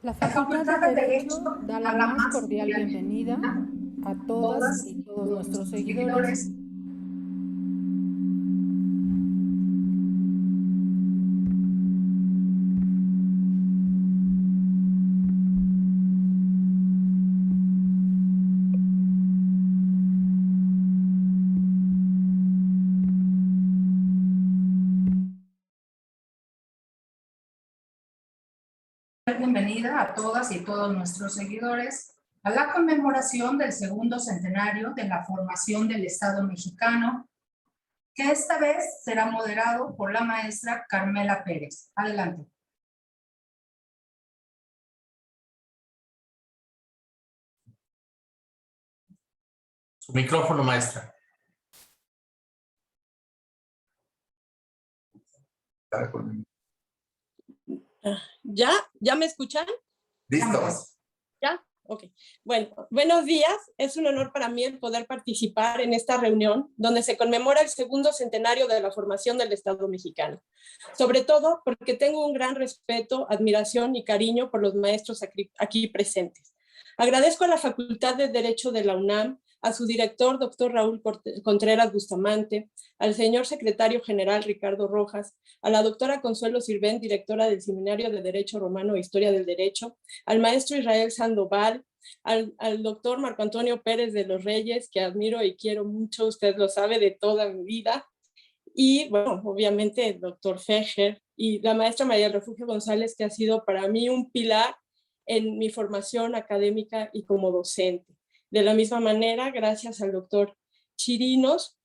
La La Facultad de Facultad de Derecho Derecho da la da la más más cordial cordial bienvenida bienvenida a a todas todas y y todos todos nuestros nuestros seguidores. seguidores. Bienvenida a todas y todos nuestros seguidores a la conmemoración del segundo centenario de la formación del Estado mexicano, que esta vez será moderado por la maestra Carmela Pérez. Adelante. Su micrófono, maestra. ¿Ya? ¿Ya me escuchan? Listos. ¿Ya? Ok. Bueno, buenos días. Es un honor para mí el poder participar en esta reunión donde se conmemora el segundo centenario de la formación del Estado mexicano. Sobre todo porque tengo un gran respeto, admiración y cariño por los maestros aquí presentes. Agradezco a la Facultad de Derecho de la UNAM, a su director, doctor Raúl Contreras Bustamante, al señor secretario general Ricardo Rojas, a la doctora Consuelo Sirvent, directora del Seminario de Derecho Romano e Historia del Derecho, al maestro Israel Sandoval, al doctor Marco Antonio Pérez de los Reyes, que admiro y quiero mucho, usted lo sabe, de toda mi vida, y bueno, obviamente el doctor Fejer y la maestra María del Refugio González, que ha sido para mí un pilar en mi formación académica y como docente. De la misma manera, gracias al doctor Chirinos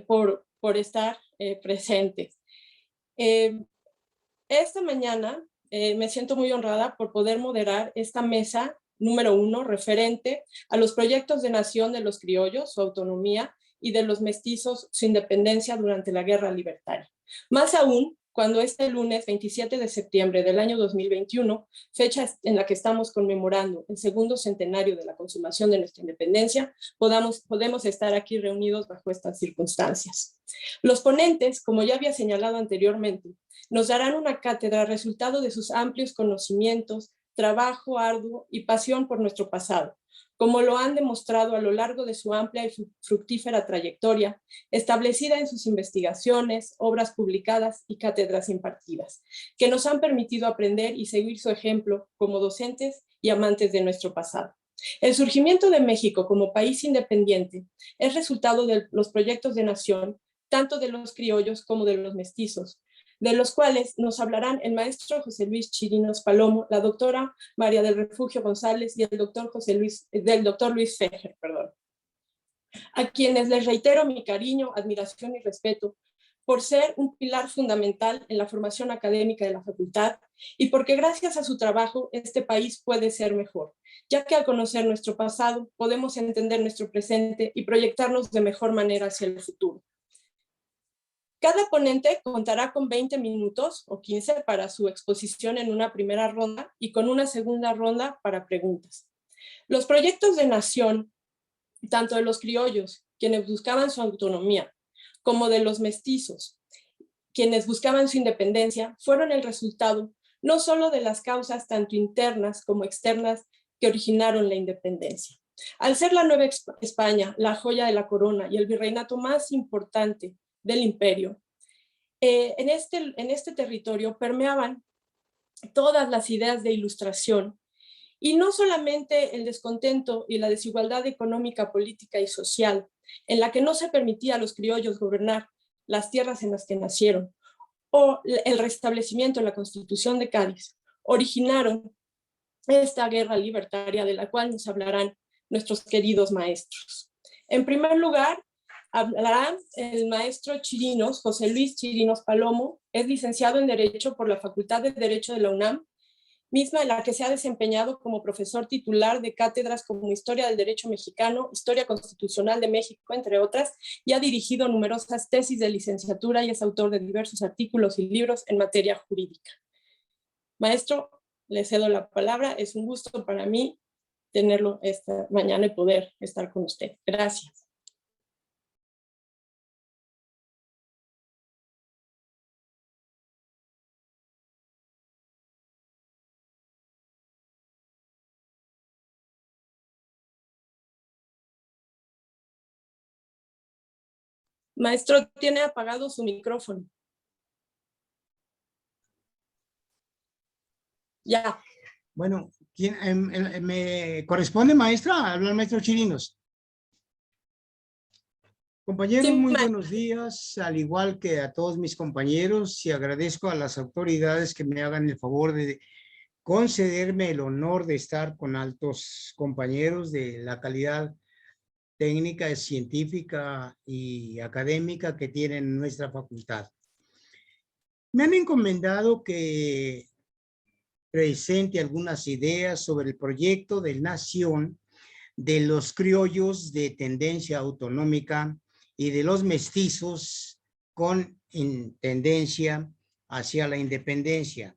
por estar presente. Esta mañana me siento muy honrada por poder moderar esta mesa número 1 referente a los proyectos de nación de los criollos, su autonomía, y de los mestizos, su independencia durante la Guerra Libertaria. Más aún, cuando este lunes 27 de septiembre del año 2021, fecha en la que estamos conmemorando el segundo centenario de la consumación de nuestra independencia, podemos estar aquí reunidos bajo estas circunstancias. Los ponentes, como ya había señalado anteriormente, nos darán una cátedra resultado de sus amplios conocimientos, trabajo arduo y pasión por nuestro pasado, como lo han demostrado a lo largo de su amplia y fructífera trayectoria, establecida en sus investigaciones, obras publicadas y cátedras impartidas, que nos han permitido aprender y seguir su ejemplo como docentes y amantes de nuestro pasado. El surgimiento de México como país independiente es resultado de los proyectos de nación, tanto de los criollos como de los mestizos, de los cuales nos hablarán el maestro José Luis Chirinos Palomo, la doctora María del Refugio González y el doctor Luis Fejer, a quienes les reitero mi cariño, admiración y respeto por ser un pilar fundamental en la formación académica de la facultad y porque gracias a su trabajo este país puede ser mejor, ya que al conocer nuestro pasado podemos entender nuestro presente y proyectarnos de mejor manera hacia el futuro. Cada ponente contará con 20 minutos o 15 para su exposición en una primera ronda y con una segunda ronda para preguntas. Los proyectos de nación, tanto de los criollos, quienes buscaban su autonomía, como de los mestizos, quienes buscaban su independencia, fueron el resultado no solo de las causas tanto internas como externas que originaron la independencia. Al ser la Nueva España la joya de la corona y el virreinato más importante del imperio, en este territorio permeaban todas las ideas de ilustración y no solamente el descontento y la desigualdad económica, política y social, en la que no se permitía a los criollos gobernar las tierras en las que nacieron, o el restablecimiento de la Constitución de Cádiz, originaron esta guerra libertaria de la cual nos hablarán nuestros queridos maestros. En primer lugar, hablará el maestro Chirinos, José Luis Chirinos Palomo, es licenciado en Derecho por la Facultad de Derecho de la UNAM, misma en la que se ha desempeñado como profesor titular de cátedras como Historia del Derecho Mexicano, Historia Constitucional de México, entre otras, y ha dirigido numerosas tesis de licenciatura y es autor de diversos artículos y libros en materia jurídica. Maestro, le cedo la palabra, es un gusto para mí tenerlo esta mañana y poder estar con usted. Gracias. Maestro, tiene apagado su micrófono. Ya. Bueno, ¿me corresponde, maestra? Habla el maestro Chirinos. Compañeros, Sí, muy maestra. buenos días, al igual que a todos mis compañeros, y agradezco a las autoridades que me hagan el favor de concederme el honor de estar con altos compañeros de la calidad técnica, científica y académica que tienen nuestra facultad. Me han encomendado que presente algunas ideas sobre el proyecto de nación de los criollos de tendencia autonómica y de los mestizos con tendencia hacia la independencia.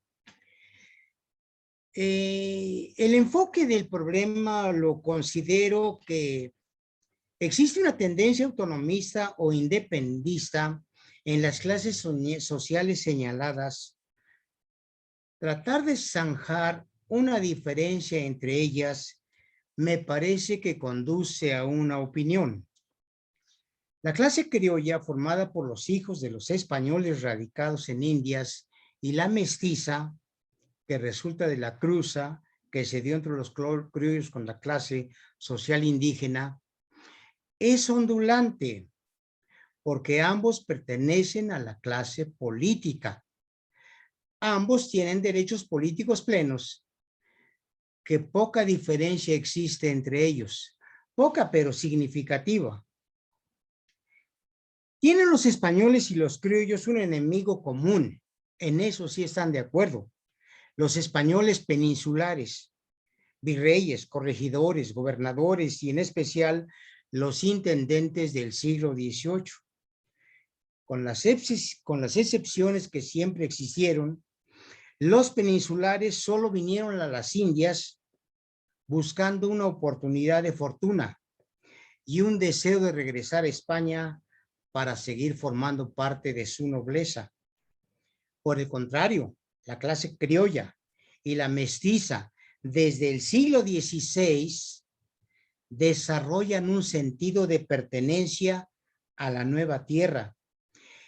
El enfoque del problema lo considero que existe una tendencia autonomista o independista en las clases sociales señaladas. Tratar de zanjar una diferencia entre ellas me parece que conduce a una opinión. La clase criolla, formada por los hijos de los españoles radicados en Indias, y la mestiza, que resulta de la cruza que se dio entre los criollos con la clase social indígena, es ondulante, porque ambos pertenecen a la clase política. Ambos tienen derechos políticos plenos, que poca diferencia existe entre ellos, poca pero significativa. Tienen los españoles y los criollos un enemigo común, en eso sí están de acuerdo. Los españoles peninsulares, virreyes, corregidores, gobernadores y en especial los intendentes del siglo XVIII. Con las excepciones que siempre existieron, los peninsulares solo vinieron a las Indias buscando una oportunidad de fortuna y un deseo de regresar a España para seguir formando parte de su nobleza. Por el contrario, la clase criolla y la mestiza desde el siglo XVI desarrollan un sentido de pertenencia a la nueva tierra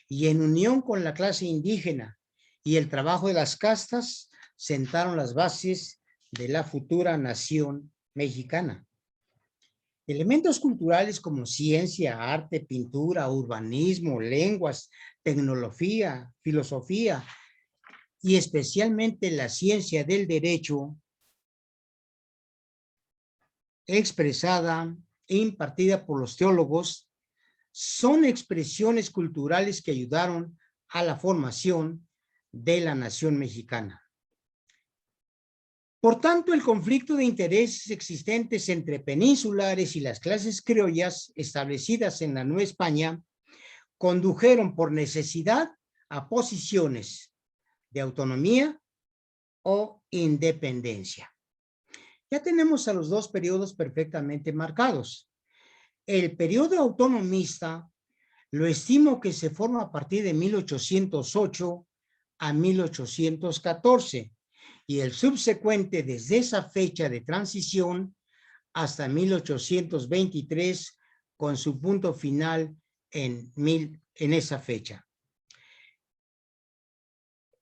y en unión con la clase indígena y el trabajo de las castas sentaron las bases de la futura nación mexicana. Elementos culturales como ciencia, arte, pintura, urbanismo, lenguas, tecnología, filosofía y especialmente la ciencia del derecho expresada e impartida por los teólogos son expresiones culturales que ayudaron a la formación de la nación mexicana. Por tanto, el conflicto de intereses existentes entre peninsulares y las clases criollas establecidas en la Nueva España condujeron por necesidad a posiciones de autonomía o independencia. Ya tenemos a los dos periodos perfectamente marcados. El periodo autonomista lo estimo que se forma a partir de 1808 a 1814 y el subsecuente desde esa fecha de transición hasta 1823 con su punto final en esa fecha.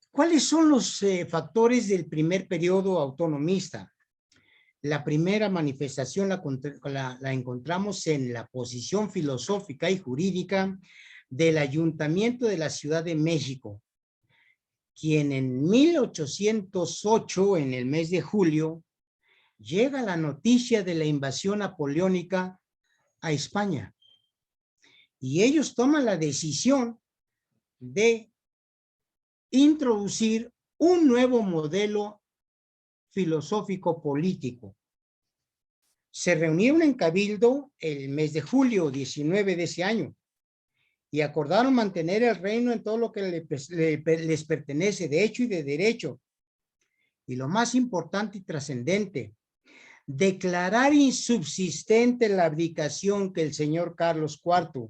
¿Cuáles son los factores del primer periodo autonomista? La primera manifestación la encontramos en la posición filosófica y jurídica del Ayuntamiento de la Ciudad de México, quien en 1808, en el mes de julio, llega la noticia de la invasión napoleónica a España. Y ellos toman la decisión de introducir un nuevo modelo filosófico político. Se reunieron en Cabildo el mes de julio 19 de ese año y acordaron mantener el reino en todo lo que les pertenece de hecho y de derecho. Y lo más importante y trascendente, declarar insubsistente la abdicación que el señor Carlos IV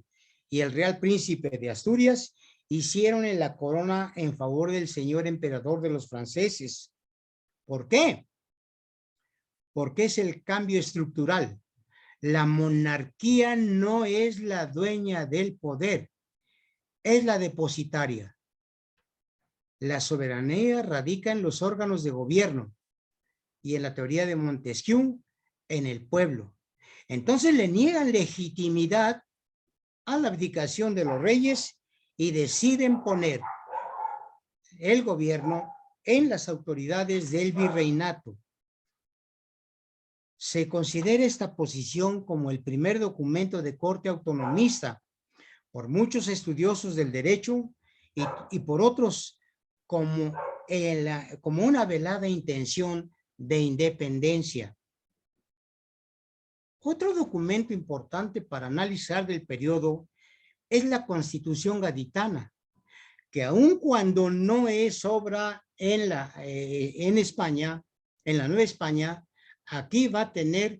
y el Real Príncipe de Asturias hicieron en la corona en favor del señor emperador de los franceses. ¿Por qué? Porque es el cambio estructural. La monarquía no es la dueña del poder. es la depositaria. La soberanía radica en los órganos de gobierno y en la teoría de Montesquieu en el pueblo. Entonces le niegan legitimidad a la abdicación de los reyes y deciden poner el gobierno en las autoridades del virreinato. Se considera esta posición como el primer documento de corte autonomista por muchos estudiosos del derecho y por otros como una velada intención de independencia. Otro documento importante para analizar del periodo es la Constitución Gaditana, que aun cuando no es obra en España, en la Nueva España, aquí va a tener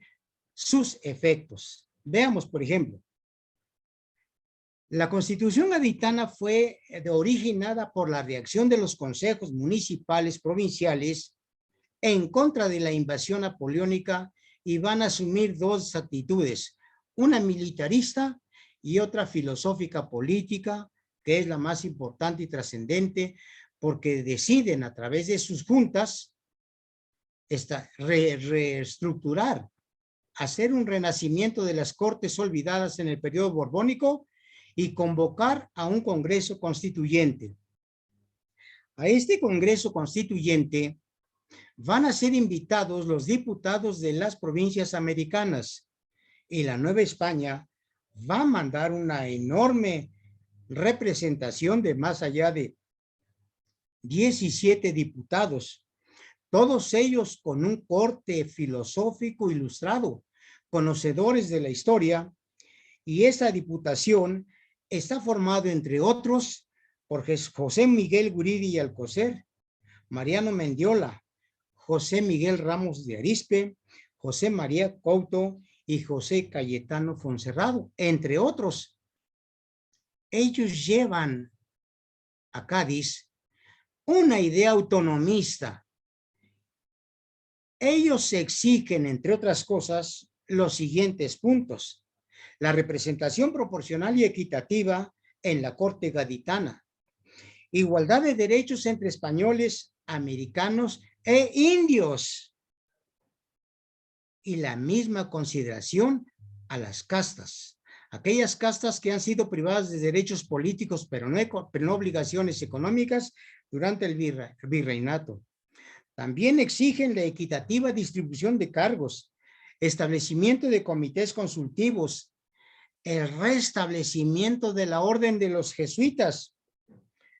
sus efectos. Veamos, por ejemplo, la Constitución Gaditana fue originada por la reacción de los consejos municipales provinciales en contra de la invasión napoleónica y van a asumir dos actitudes, una militarista y otra filosófica política, que es la más importante y trascendente, porque deciden a través de sus juntas reestructurar, hacer un renacimiento de las cortes olvidadas en el periodo borbónico y convocar a un Congreso Constituyente. A este Congreso Constituyente van a ser invitados los diputados de las provincias americanas y la Nueva España va a mandar una enorme representación de más allá de 17 diputados, todos ellos con un corte filosófico ilustrado, conocedores de la historia, y esa diputación está formado, entre otros, por José Miguel Guridi y Alcocer, Mariano Mendiola, José Miguel Ramos de Arizpe, José María Couto y José Cayetano Fonserrado, entre otros. Ellos llevan a Cádiz una idea autonomista. Ellos exigen, entre otras cosas, los siguientes puntos: la representación proporcional y equitativa en la Corte Gaditana, igualdad de derechos entre españoles, americanos e indios, y la misma consideración a las castas, aquellas castas que han sido privadas de derechos políticos pero no obligaciones económicas durante el virreinato. También exigen la equitativa distribución de cargos, establecimiento de comités consultivos, el restablecimiento de la orden de los jesuitas,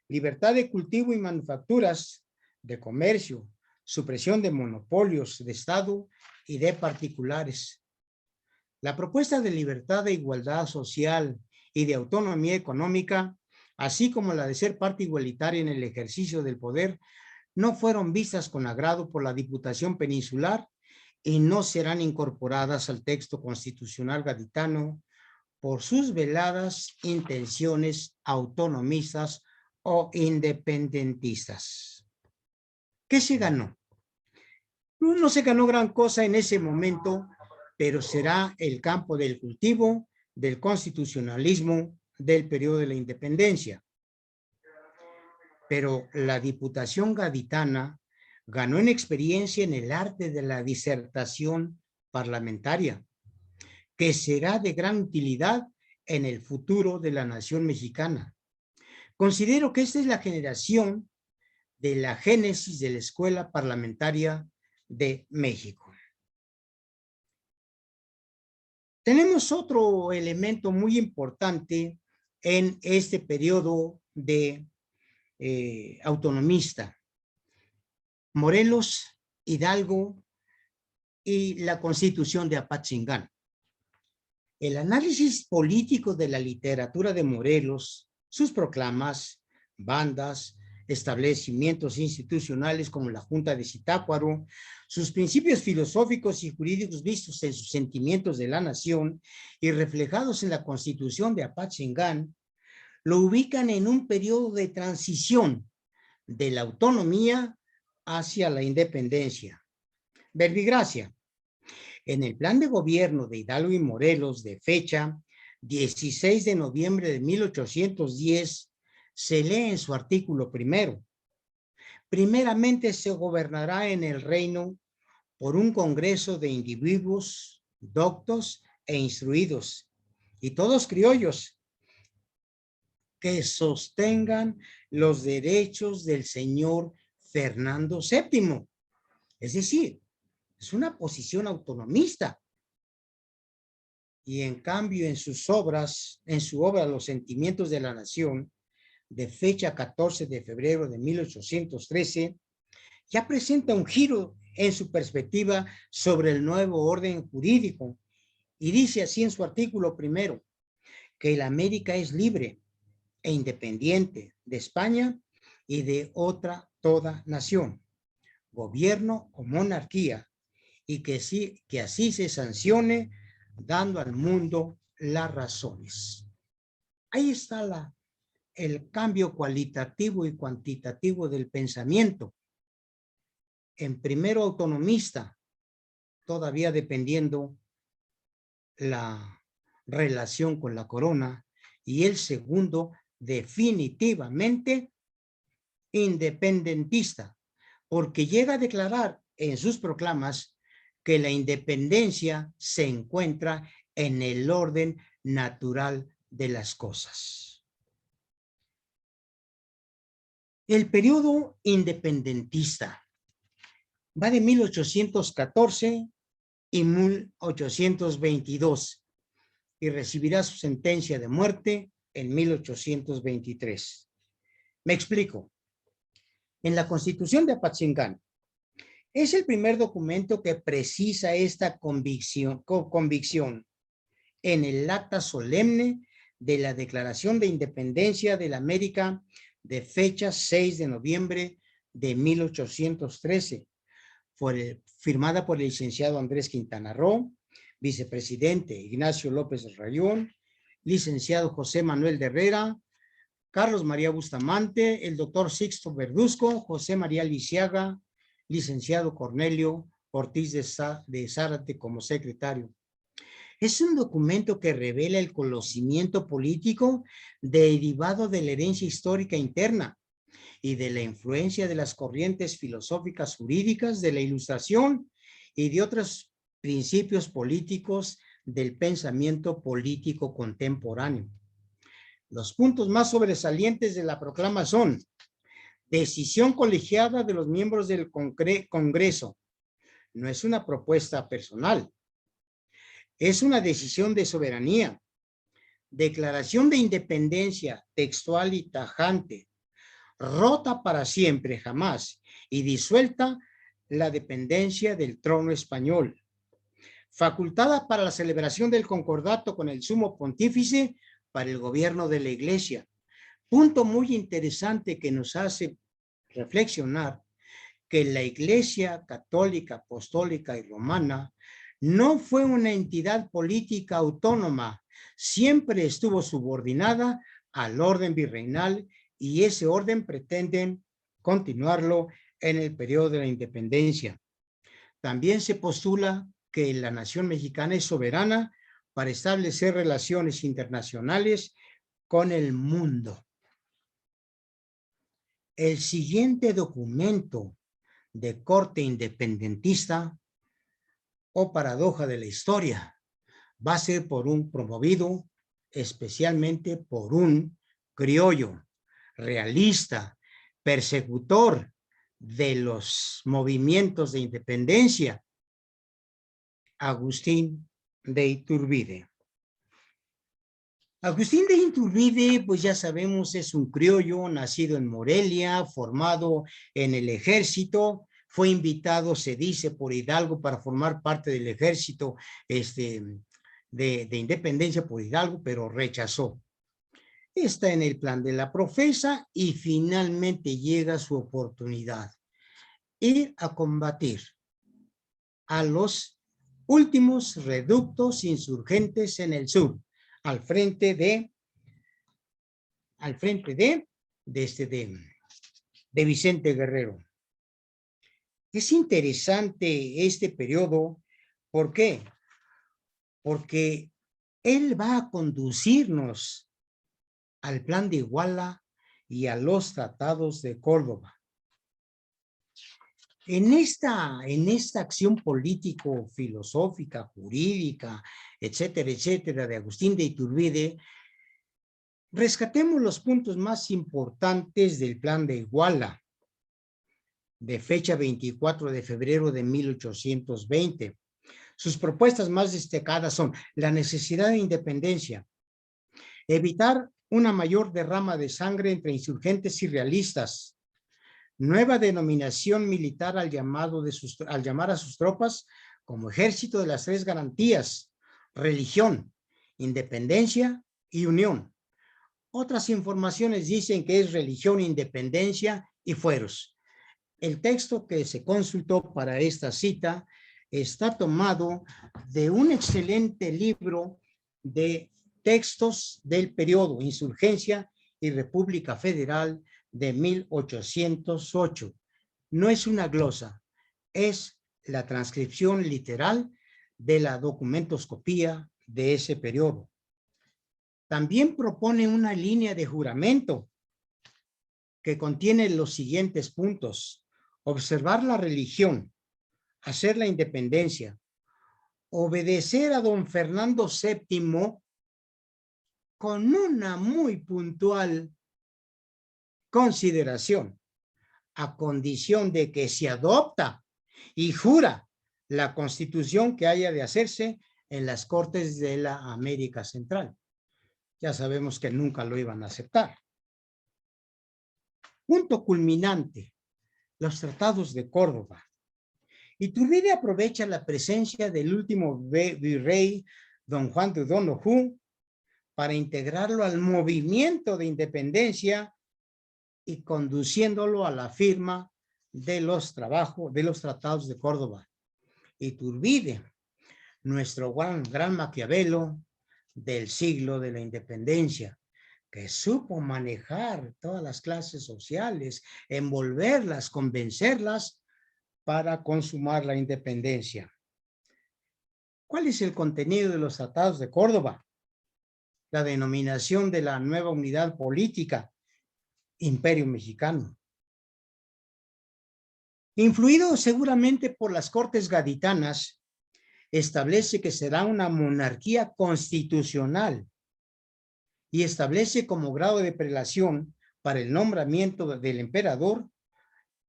libertad de cultivo y manufacturas, de comercio, supresión de monopolios de Estado y de particulares. La propuesta de libertad, de igualdad social y de autonomía económica, así como la de ser parte igualitaria en el ejercicio del poder, no fueron vistas con agrado por la Diputación Peninsular y no serán incorporadas al texto constitucional gaditano por sus veladas intenciones autonomistas o independentistas. ¿Qué se ganó? No se ganó gran cosa en ese momento, pero será el campo del cultivo del constitucionalismo del periodo de la independencia. Pero la Diputación Gaditana ganó en experiencia en el arte de la disertación parlamentaria, que será de gran utilidad en el futuro de la nación mexicana. Considero que esta es la generación de la génesis de la escuela parlamentaria de México. Tenemos otro elemento muy importante en este periodo de autonomista: Morelos, Hidalgo y la Constitución de Apatzingán. El análisis político de la literatura de Morelos, sus proclamas, bandas, establecimientos institucionales como la Junta de Zitácuaro, sus principios filosóficos y jurídicos vistos en sus sentimientos de la nación y reflejados en la Constitución de Apatzingán, lo ubican en un periodo de transición de la autonomía hacia la independencia. Verbigracia. En el plan de gobierno de Hidalgo y Morelos de fecha 16 de noviembre de 1810, se lee en su artículo primero. Primeramente se gobernará en el reino por un congreso de individuos doctos e instruidos, y todos criollos, que sostengan los derechos del señor Fernando VII. Es decir, es una posición autonomista. Y en cambio, en sus obras, en su obra Los Sentimientos de la Nación, de fecha 14 de febrero de 1813, ya presenta un giro en su perspectiva sobre el nuevo orden jurídico, y dice así en su artículo primero, que la América es libre e independiente de España y de otra toda nación, gobierno o monarquía, y que así se sancione, dando al mundo las razones. Ahí está el cambio cualitativo y cuantitativo del pensamiento. En primero autonomista, todavía dependiendo la relación con la corona, y el segundo definitivamente independentista, porque llega a declarar en sus proclamas que la independencia se encuentra en el orden natural de las cosas. El periodo independentista va de 1814 y 1822 y recibirá su sentencia de muerte en 1823. Me explico. En la Constitución de Apatzingán es el primer documento que precisa esta convicción en el acta solemne de la Declaración de Independencia de la América de fecha 6 de noviembre de 1813, firmada por el licenciado Andrés Quintana Roo, vicepresidente Ignacio López Rayón, licenciado José Manuel de Herrera, Carlos María Bustamante, el doctor Sixto Verduzco, José María Lisiaga, licenciado Cornelio Ortiz de Zárate como secretario. Es un documento que revela el conocimiento político derivado de la herencia histórica interna y de la influencia de las corrientes filosóficas jurídicas de la Ilustración y de otros principios políticos del pensamiento político contemporáneo. Los puntos más sobresalientes de la proclama son: decisión colegiada de los miembros del Congreso. No es una propuesta personal. Es una decisión de soberanía. Declaración de independencia textual y tajante. Rota para siempre, jamás, y disuelta la dependencia del trono español. Facultada para la celebración del concordato con el sumo pontífice para el gobierno de la Iglesia. Punto muy interesante que nos hace reflexionar que la Iglesia Católica, Apostólica y Romana no fue una entidad política autónoma, siempre estuvo subordinada al orden virreinal, y ese orden pretenden continuarlo en el periodo de la independencia. También se postula que la nación mexicana es soberana para establecer relaciones internacionales con el mundo. El siguiente documento de corte independentista o paradoja de la historia va a ser promovido especialmente por un criollo, realista, persecutor de los movimientos de independencia, Agustín de Iturbide. Agustín de Iturbide, pues ya sabemos, es un criollo nacido en Morelia, formado en el ejército, fue invitado, se dice, por Hidalgo para formar parte del ejército de independencia por Hidalgo, pero rechazó. Está en el plan de la profesa y finalmente llega su oportunidad: ir a combatir a los últimos reductos insurgentes en el sur, al frente de Vicente Guerrero. Es interesante este periodo. ¿Por qué? Porque él va a conducirnos al plan de Iguala y a los tratados de Córdoba. En esta acción político, filosófica, jurídica, etcétera, etcétera, de Agustín de Iturbide, rescatemos los puntos más importantes del Plan de Iguala, de fecha 24 de febrero de 1820. Sus propuestas más destacadas son la necesidad de independencia, evitar una mayor derrama de sangre entre insurgentes y realistas, nueva denominación militar al llamar a sus tropas como ejército de las tres garantías, religión, independencia y unión. Otras informaciones dicen que es religión, independencia y fueros. El texto que se consultó para esta cita está tomado de un excelente libro de textos del periodo Insurgencia y República Federal de 1808. No es una glosa, es la transcripción literal de la documentoscopía de ese periodo. También propone una línea de juramento que contiene los siguientes puntos: observar la religión, hacer la independencia, obedecer a don Fernando VII con una muy puntual consideración, a condición de que se adopta y jura la constitución que haya de hacerse en las Cortes de la América Central. Ya sabemos que nunca lo iban a aceptar. Punto culminante: los tratados de Córdoba. Iturbide aprovecha la presencia del último virrey, don Juan de O'Donoghue, para integrarlo al movimiento de independencia y conduciéndolo a la firma de los tratados de Córdoba. Iturbide, nuestro gran Maquiavelo del siglo de la independencia, que supo manejar todas las clases sociales, envolverlas, convencerlas para consumar la independencia. ¿Cuál es el contenido de los tratados de Córdoba? La denominación de la nueva unidad política, Imperio Mexicano. Influido seguramente por las Cortes Gaditanas, establece que será una monarquía constitucional y establece como grado de prelación para el nombramiento del emperador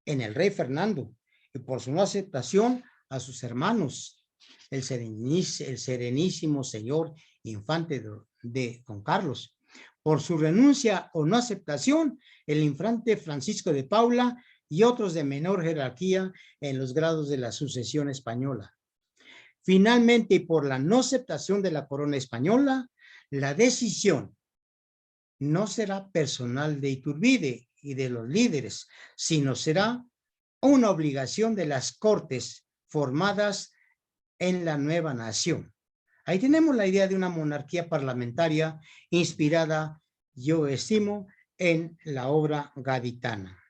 en el rey Fernando y por su no aceptación a sus hermanos, el serenísimo señor infante de don Carlos. Por su renuncia o no aceptación, el infante Francisco de Paula y otros de menor jerarquía en los grados de la sucesión española. Finalmente, y por la no aceptación de la corona española, la decisión no será personal de Iturbide y de los líderes, sino será una obligación de las cortes formadas en la nueva nación. Ahí tenemos la idea de una monarquía parlamentaria inspirada, yo estimo, en la obra gaditana.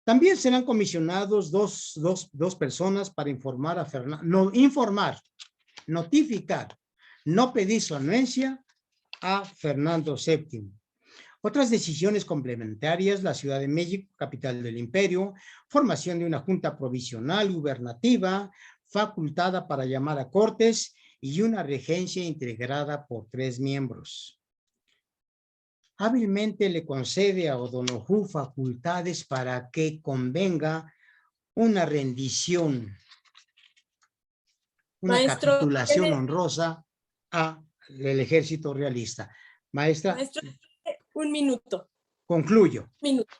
También serán comisionados dos personas para informar a Fernando, notificar, no pedir su anuencia a Fernando VII. Otras decisiones complementarias: la Ciudad de México, capital del imperio, formación de una junta provisional gubernativa, facultada para llamar a cortes y una regencia integrada por 3 miembros. Hábilmente le concede a O'Donoghue facultades para que convenga una rendición, una capitulación honrosa al ejército realista. Maestra, un minuto. Concluyo. Minuto.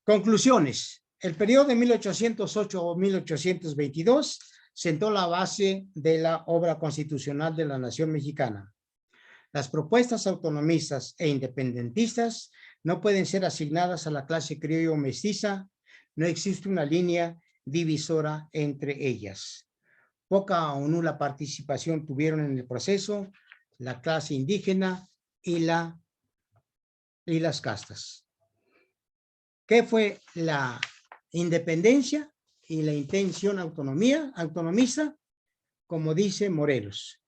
Conclusiones. El periodo de 1808 a 1822 sentó la base de la obra constitucional de la nación mexicana. Las propuestas autonomistas e independentistas no pueden ser asignadas a la clase criolla o mestiza. No existe una línea divisora entre ellas. Poca o nula participación tuvieron en el proceso la clase indígena y las castas. ¿Qué fue la independencia y la intención autonomista? Como dice Morelos,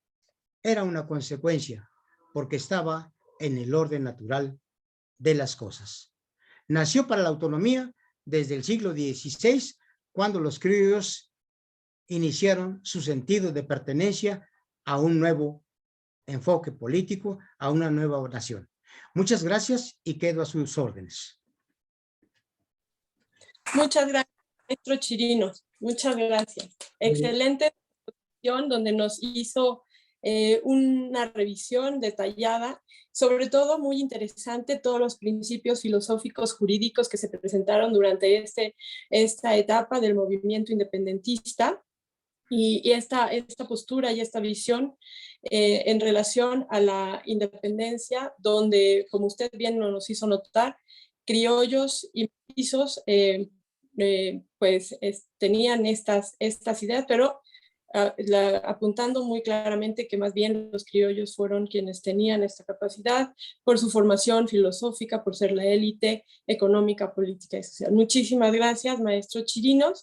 era una consecuencia, porque estaba en el orden natural de las cosas. Nació para la autonomía desde el siglo XVI, cuando los criollos iniciaron su sentido de pertenencia a un nuevo enfoque político, a una nueva nación. Muchas gracias y quedo a sus órdenes. Muchas gracias, maestro Chirinos. Muchas gracias. Excelente exposición donde nos hizo una revisión detallada, sobre todo muy interesante todos los principios filosóficos jurídicos que se presentaron durante esta etapa del movimiento independentista y esta postura y esta visión en relación a la independencia, donde, como usted bien nos hizo notar, criollos y mestizos tenían estas ideas, pero apuntando muy claramente que más bien los criollos fueron quienes tenían esta capacidad por su formación filosófica, por ser la élite económica, política y social. Muchísimas gracias, maestro Chirinos.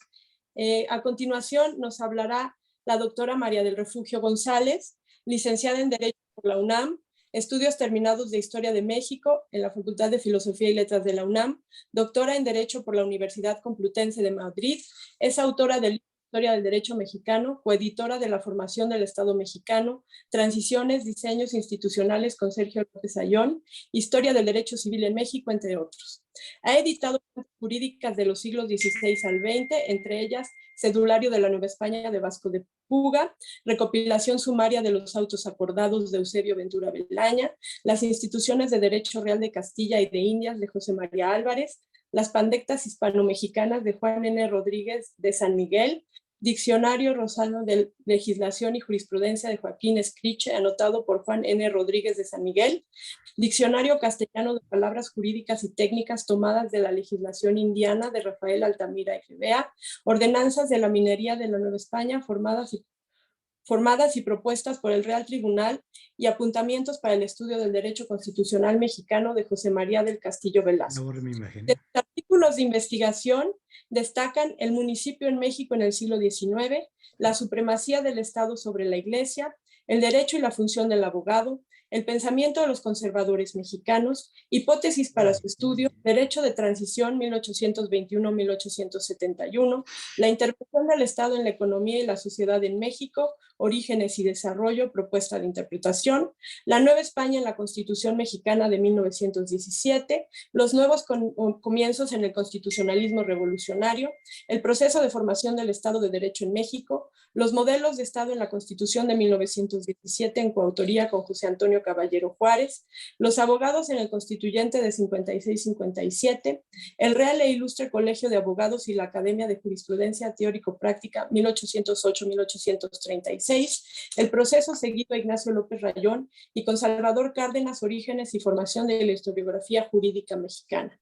A continuación nos hablará la doctora María del Refugio González, licenciada en Derecho por la UNAM, estudios terminados de Historia de México en la Facultad de Filosofía y Letras de la UNAM, doctora en Derecho por la Universidad Complutense de Madrid, es autora del Historia del Derecho Mexicano, coeditora de La Formación del Estado Mexicano, Transiciones, Diseños Institucionales con Sergio López Ayón, Historia del Derecho Civil en México, entre otros. Ha editado jurídicas de los siglos XVI al XX, entre ellas Cedulario de la Nueva España de Vasco de Puga, recopilación sumaria de los autos acordados de Eusebio Ventura Belaña, las instituciones de Derecho Real de Castilla y de Indias de José María Álvarez, las pandectas hispano-mexicanas de Juan N. Rodríguez de San Miguel, Diccionario Rosano de Legislación y Jurisprudencia de Joaquín Escriche, anotado por Juan N. Rodríguez de San Miguel, Diccionario Castellano de Palabras Jurídicas y Técnicas tomadas de la legislación indiana de Rafael Altamira FBA, Ordenanzas de la Minería de la Nueva España formadas y propuestas por el Real Tribunal y apuntamientos para el estudio del derecho constitucional mexicano de José María del Castillo Velasco. De los artículos de investigación destacan el municipio en México en el siglo XIX, la supremacía del Estado sobre la Iglesia, el derecho y la función del abogado, el pensamiento de los conservadores mexicanos, hipótesis para su estudio, derecho de transición 1821-1871, la intervención del Estado en la economía y la sociedad en México, orígenes y desarrollo, propuesta de interpretación, la Nueva España en la Constitución Mexicana de 1917, los nuevos comienzos en el constitucionalismo revolucionario, el proceso de formación del Estado de Derecho en México, los modelos de Estado en la Constitución de 1917 en coautoría con José Antonio Caballero Juárez, los abogados en el Constituyente de 56-57, el Real e Ilustre Colegio de Abogados y la Academia de Jurisprudencia Teórico-Práctica 1808-1836, el proceso seguido a Ignacio López Rayón y con Salvador Cárdenas, orígenes y formación de la historiografía jurídica mexicana.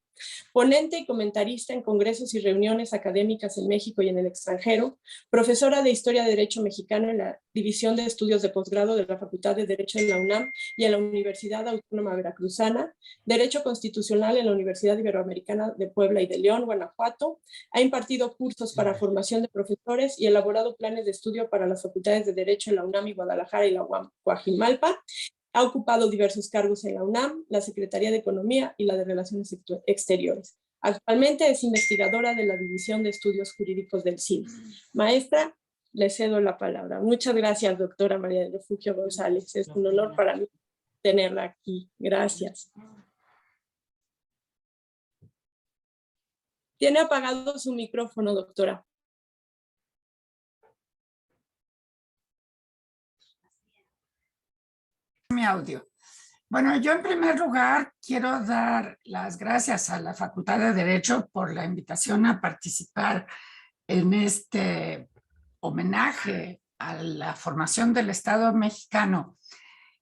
Ponente y comentarista en congresos y reuniones académicas en México y en el extranjero, profesora de Historia de Derecho Mexicano en la División de Estudios de Posgrado de la Facultad de Derecho de la UNAM y en la Universidad Autónoma Veracruzana, Derecho Constitucional en la Universidad Iberoamericana de Puebla y de León, Guanajuato, ha impartido cursos para formación de profesores y elaborado planes de estudio para las facultades de Derecho en la UNAM y Guadalajara y la UAM Coajimalpa. Ha ocupado diversos cargos en la UNAM, la Secretaría de Economía y la de Relaciones Exteriores. Actualmente es investigadora de la División de Estudios Jurídicos del CIMS. Maestra, le cedo la palabra. Muchas gracias, doctora María del Refugio González. Es un honor para mí tenerla aquí. Gracias. Tiene apagado su micrófono, doctora. Mi audio. Bueno, yo en primer lugar quiero dar las gracias a la Facultad de Derecho por la invitación a participar en este homenaje a la formación del Estado mexicano.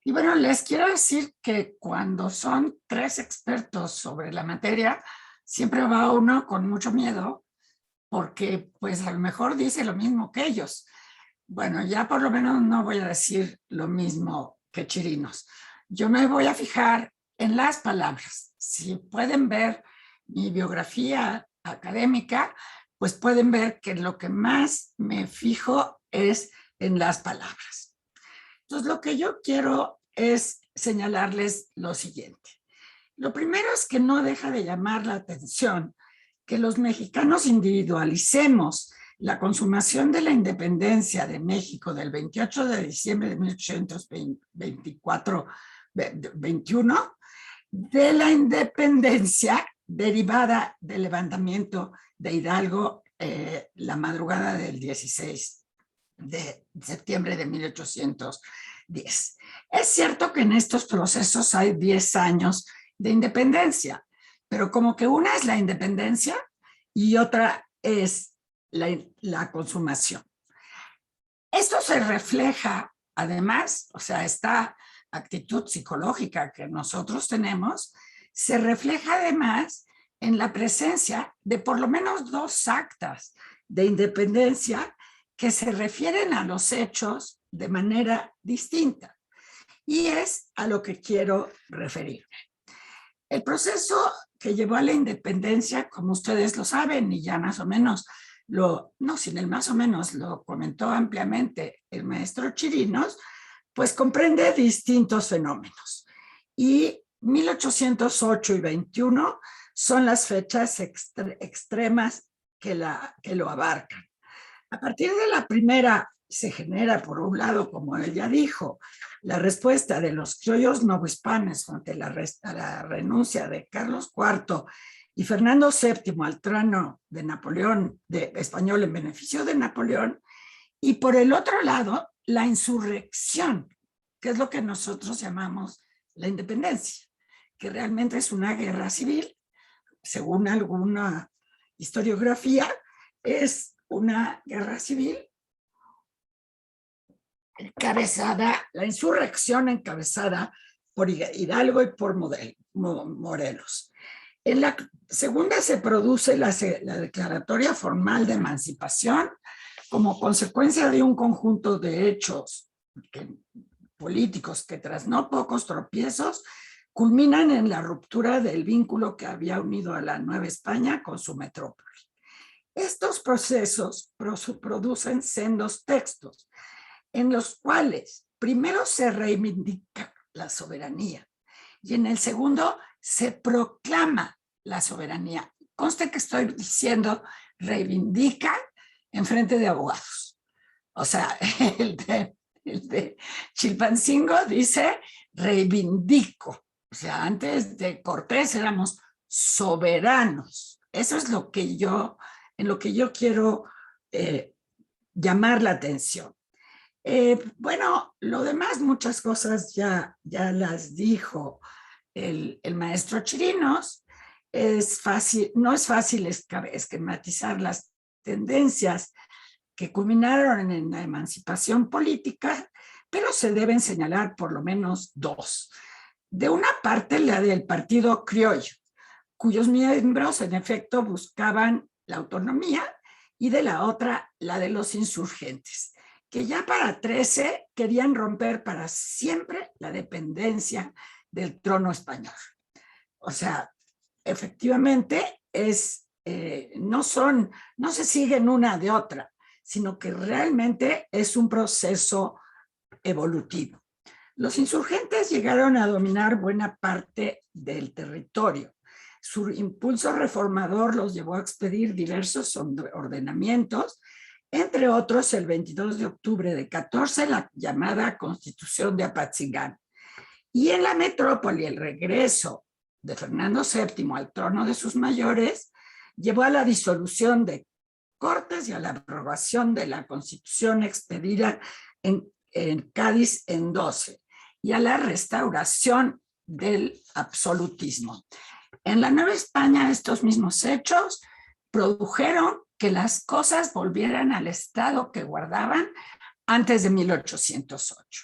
Y bueno, les quiero decir que cuando son tres expertos sobre la materia, siempre va uno con mucho miedo porque pues a lo mejor dice lo mismo que ellos. Bueno, ya por lo menos no voy a decir lo mismo que Chirinos. Yo me voy a fijar en las palabras. Si pueden ver mi biografía académica, pues pueden ver que lo que más me fijo es en las palabras. Entonces, lo que yo quiero es señalarles lo siguiente. Lo primero es que no deja de llamar la atención que los mexicanos individualicemos la consumación de la independencia de México del 28 de diciembre de 1821 de la independencia derivada del levantamiento de Hidalgo la madrugada del 16 de septiembre de 1810. Es cierto que en estos procesos hay 10 años de independencia, pero como que una es la independencia y otra es la consumación. Esto se refleja, además, o sea, esta actitud psicológica que nosotros tenemos, se refleja además en la presencia de por lo menos 2 actas de independencia que se refieren a los hechos de manera distinta. Y es a lo que quiero referirme. El proceso que llevó a la independencia, como ustedes lo saben, y ya más o menos lo comentó ampliamente el maestro Chirinos, pues comprende distintos fenómenos. Y 1808 y 21 son las fechas extremas que lo abarcan. A partir de la primera se genera, por un lado, como él ya dijo, la respuesta de los criollos novohispanos ante la renuncia de Carlos IV y Fernando VII al trono de Napoleón, de español en beneficio de Napoleón, y por el otro lado, la insurrección, que es lo que nosotros llamamos la independencia, que realmente es una guerra civil, según alguna historiografía, es una guerra civil la insurrección encabezada por Hidalgo y por Morelos. En la segunda se produce la declaratoria formal de emancipación como consecuencia de un conjunto de hechos políticos que tras no pocos tropiezos culminan en la ruptura del vínculo que había unido a la Nueva España con su metrópoli. Estos procesos producen sendos textos en los cuales primero se reivindica la soberanía y en el segundo se proclama la soberanía. Conste que estoy diciendo reivindica en frente de abogados. O sea, el de Chilpancingo dice reivindico. O sea, antes de Cortés éramos soberanos. Eso es lo que en lo que yo quiero llamar la atención. Bueno, lo demás, muchas cosas ya las dijo el maestro Chirinos. No es fácil esquematizar las tendencias que culminaron en la emancipación política, pero se deben señalar por lo menos 2. De una parte, la del Partido Criollo, cuyos miembros en efecto buscaban la autonomía, y de la otra, la de los insurgentes, que ya para 13 querían romper para siempre la dependencia del trono español. O sea, efectivamente no se siguen una de otra, sino que realmente es un proceso evolutivo. Los insurgentes llegaron a dominar buena parte del territorio. Su impulso reformador los llevó a expedir diversos ordenamientos, entre otros el 22 de octubre de 14, la llamada Constitución de Apatzingán. Y en la metrópoli, el regreso de Fernando VII al trono de sus mayores llevó a la disolución de Cortes y a la aprobación de la Constitución expedida en Cádiz en 12 y a la restauración del absolutismo. En la Nueva España, estos mismos hechos produjeron que las cosas volvieran al estado que guardaban antes de 1808.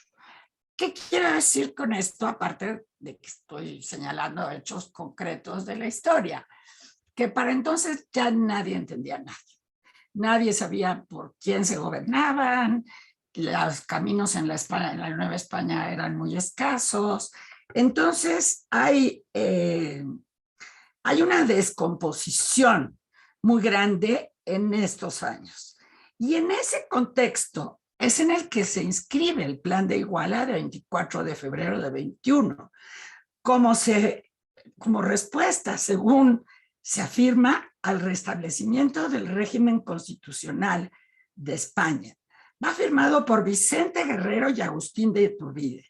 ¿Qué quiero decir con esto? Aparte de que estoy señalando hechos concretos de la historia, que para entonces ya nadie entendía nada. Nadie sabía por quién se gobernaban, los caminos en la Nueva España eran muy escasos. Entonces hay una descomposición muy grande en estos años. Y en ese contexto es en el que se inscribe el Plan de Iguala de 24 de febrero de 21, como se como respuesta, según se afirma, al restablecimiento del régimen constitucional de España. Va firmado por Vicente Guerrero y Agustín de Iturbide.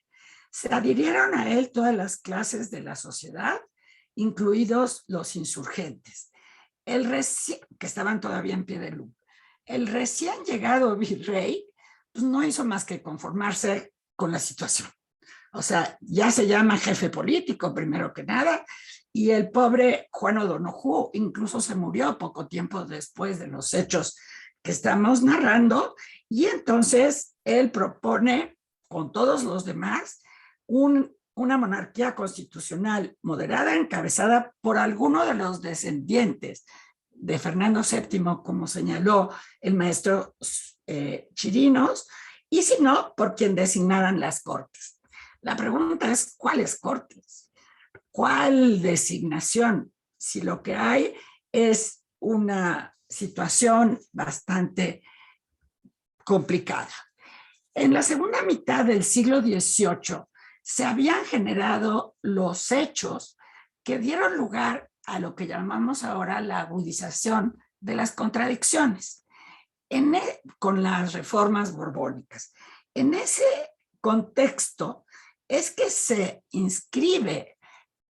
Se adhirieron a él todas las clases de la sociedad, incluidos los insurgentes, que estaban todavía en pie de lucha. El recién llegado virrey pues, no hizo más que conformarse con la situación. O sea, ya se llama jefe político, primero que nada, y el pobre Juan O'Donoghue incluso se murió poco tiempo después de los hechos que estamos narrando, y entonces él propone, con todos los demás, una monarquía constitucional moderada encabezada por alguno de los descendientes de Fernando VII, como señaló el maestro Chirinos, y si no, por quien designaran las cortes. La pregunta es, ¿cuáles cortes? ¿Cuál designación? Si lo que hay es una situación bastante complicada. En la segunda mitad del siglo XVIII se habían generado los hechos que dieron lugar a lo que llamamos ahora la agudización de las contradicciones con las reformas borbónicas. En ese contexto es que se inscribe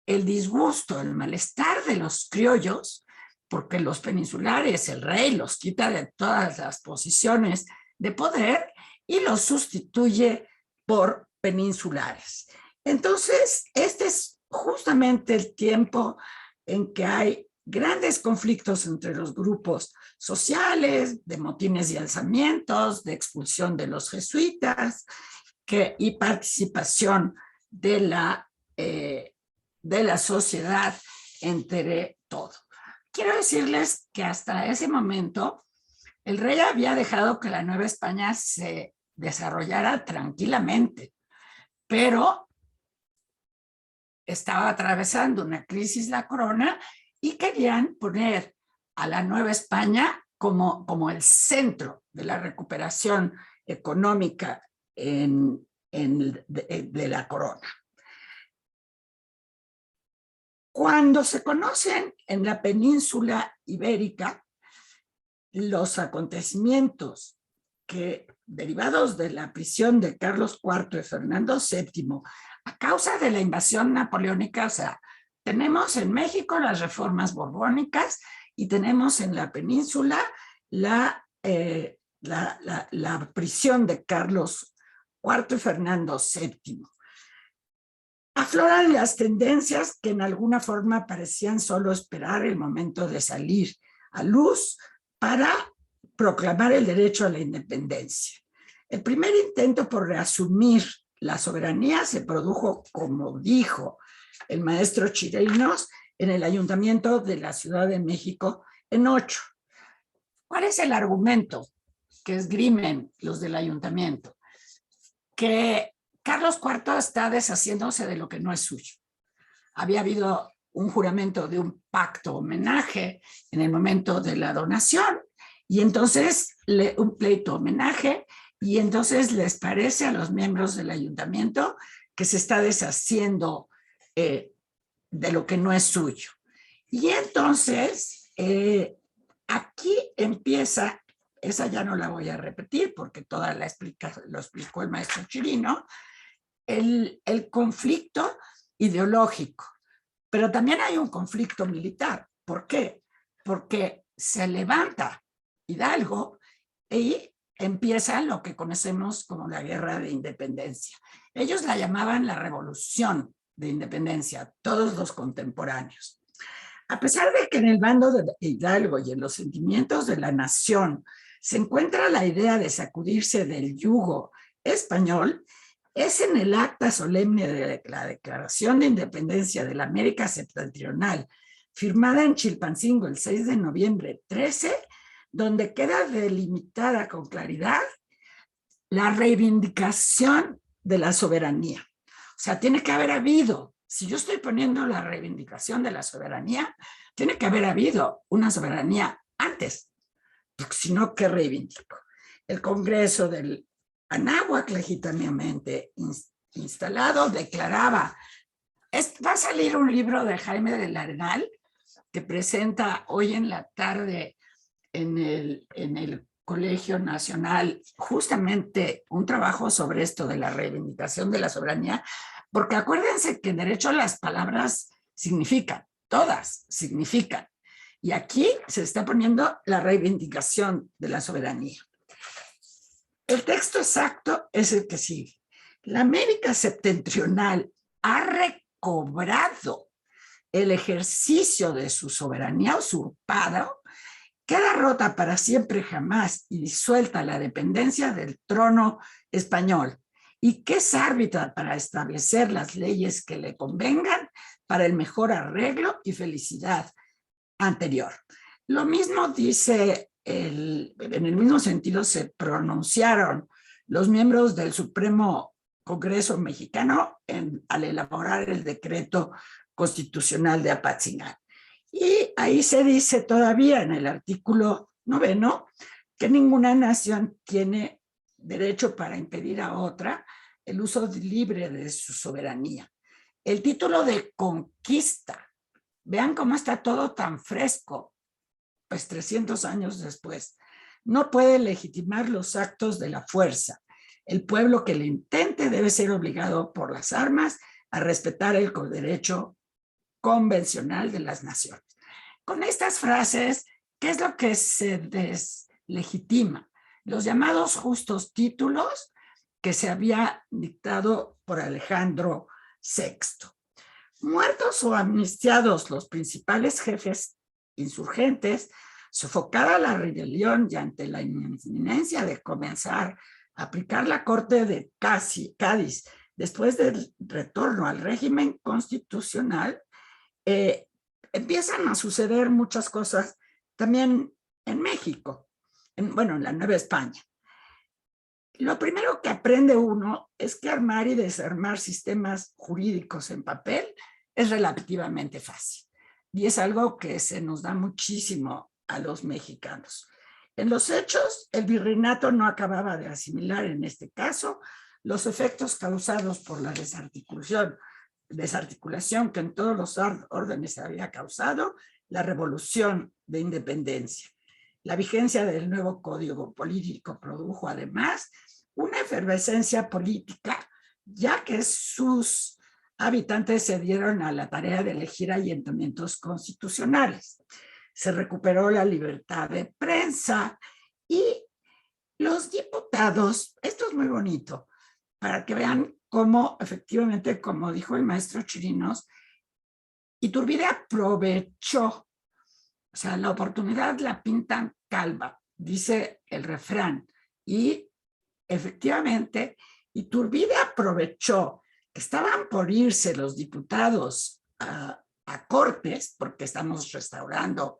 el disgusto, el malestar de los criollos, porque los peninsulares, el rey los quita de todas las posiciones de poder y los sustituye por peninsulares. Entonces, este es justamente el tiempo en que hay grandes conflictos entre los grupos sociales, de motines y alzamientos, de expulsión de los jesuitas y participación de la sociedad entre todo. Quiero decirles que hasta ese momento el rey había dejado que la Nueva España se desarrollara tranquilamente, pero estaba atravesando una crisis la corona y querían poner a la Nueva España como el centro de la recuperación económica de la corona. Cuando se conocen en la península ibérica los acontecimientos derivados de la prisión de Carlos IV y Fernando VII a causa de la invasión napoleónica, o sea, tenemos en México las reformas borbónicas y tenemos en la península la prisión de Carlos IV y Fernando VII. Afloran las tendencias que en alguna forma parecían solo esperar el momento de salir a luz para proclamar el derecho a la independencia. El primer intento por reasumir la soberanía se produjo, como dijo el maestro Chirinos, en el Ayuntamiento de la Ciudad de México en 8. ¿Cuál es el argumento que esgrimen los del ayuntamiento? Que Carlos IV está deshaciéndose de lo que no es suyo. Había habido un juramento de un pacto homenaje en el momento de la donación y entonces un pleito homenaje y entonces les parece a los miembros del ayuntamiento que se está deshaciendo de lo que no es suyo. Y entonces aquí empieza, esa ya no la voy a repetir porque toda lo explicó el maestro Chirino, el conflicto ideológico, pero también hay un conflicto militar. ¿Por qué? Porque se levanta Hidalgo y empieza lo que conocemos como la Guerra de Independencia. Ellos la llamaban la Revolución de Independencia, todos los contemporáneos. A pesar de que en el bando de Hidalgo y en los sentimientos de la nación se encuentra la idea de sacudirse del yugo español, es en el acta solemne de la Declaración de Independencia de la América Septentrional, firmada en Chilpancingo el 6 de noviembre 13, donde queda delimitada con claridad la reivindicación de la soberanía. O sea, tiene que haber habido, si yo estoy poniendo la reivindicación de la soberanía, tiene que haber habido una soberanía antes, porque si no, ¿qué reivindico? El Congreso del Anáhuac, legítimamente instalado, declaraba Va a salir un libro de Jaime del Arenal que presenta hoy en la tarde en el Colegio Nacional justamente un trabajo sobre esto de la reivindicación de la soberanía, porque acuérdense que en derecho las palabras significan, todas significan, y aquí se está poniendo la reivindicación de la soberanía. El texto exacto es el que sigue. La América septentrional ha recobrado el ejercicio de su soberanía usurpada, queda rota para siempre jamás y disuelta la dependencia del trono español, y que es árbitra para establecer las leyes que le convengan para el mejor arreglo y felicidad anterior. Lo mismo dice, en el mismo sentido se pronunciaron los miembros del Supremo Congreso Mexicano al elaborar el decreto constitucional de Apatzingán. Y ahí se dice todavía en el artículo 9 que ninguna nación tiene derecho para impedir a otra el uso libre de su soberanía. El título de conquista, vean cómo está todo tan fresco, pues 300 años después, no puede legitimar los actos de la fuerza. El pueblo que le intente debe ser obligado por las armas a respetar el derecho convencional de las naciones. Con estas frases, ¿qué es lo que se deslegitima? Los llamados justos títulos que se había dictado por Alejandro VI. Muertos o amnistiados los principales jefes insurgentes, sofocada la rebelión y ante la inminencia de comenzar a aplicar la Corte de Cádiz después del retorno al régimen constitucional, empiezan a suceder muchas cosas también en México, en la Nueva España. Lo primero que aprende uno es que armar y desarmar sistemas jurídicos en papel es relativamente fácil, y es algo que se nos da muchísimo a los mexicanos. En los hechos, el virreinato no acababa de asimilar en este caso los efectos causados por la desarticulación que en todos los órdenes había causado la revolución de independencia. La vigencia del nuevo código político produjo además una efervescencia política, ya que sus habitantes se dieron a la tarea de elegir ayuntamientos constitucionales. Se recuperó la libertad de prensa y los diputados, esto es muy bonito, para que vean cómo efectivamente, como dijo el maestro Chirinos, Iturbide aprovechó, o sea, la oportunidad la pintan calva, dice el refrán, y efectivamente Iturbide aprovechó que estaban por irse los diputados a Cortes, porque estamos restaurando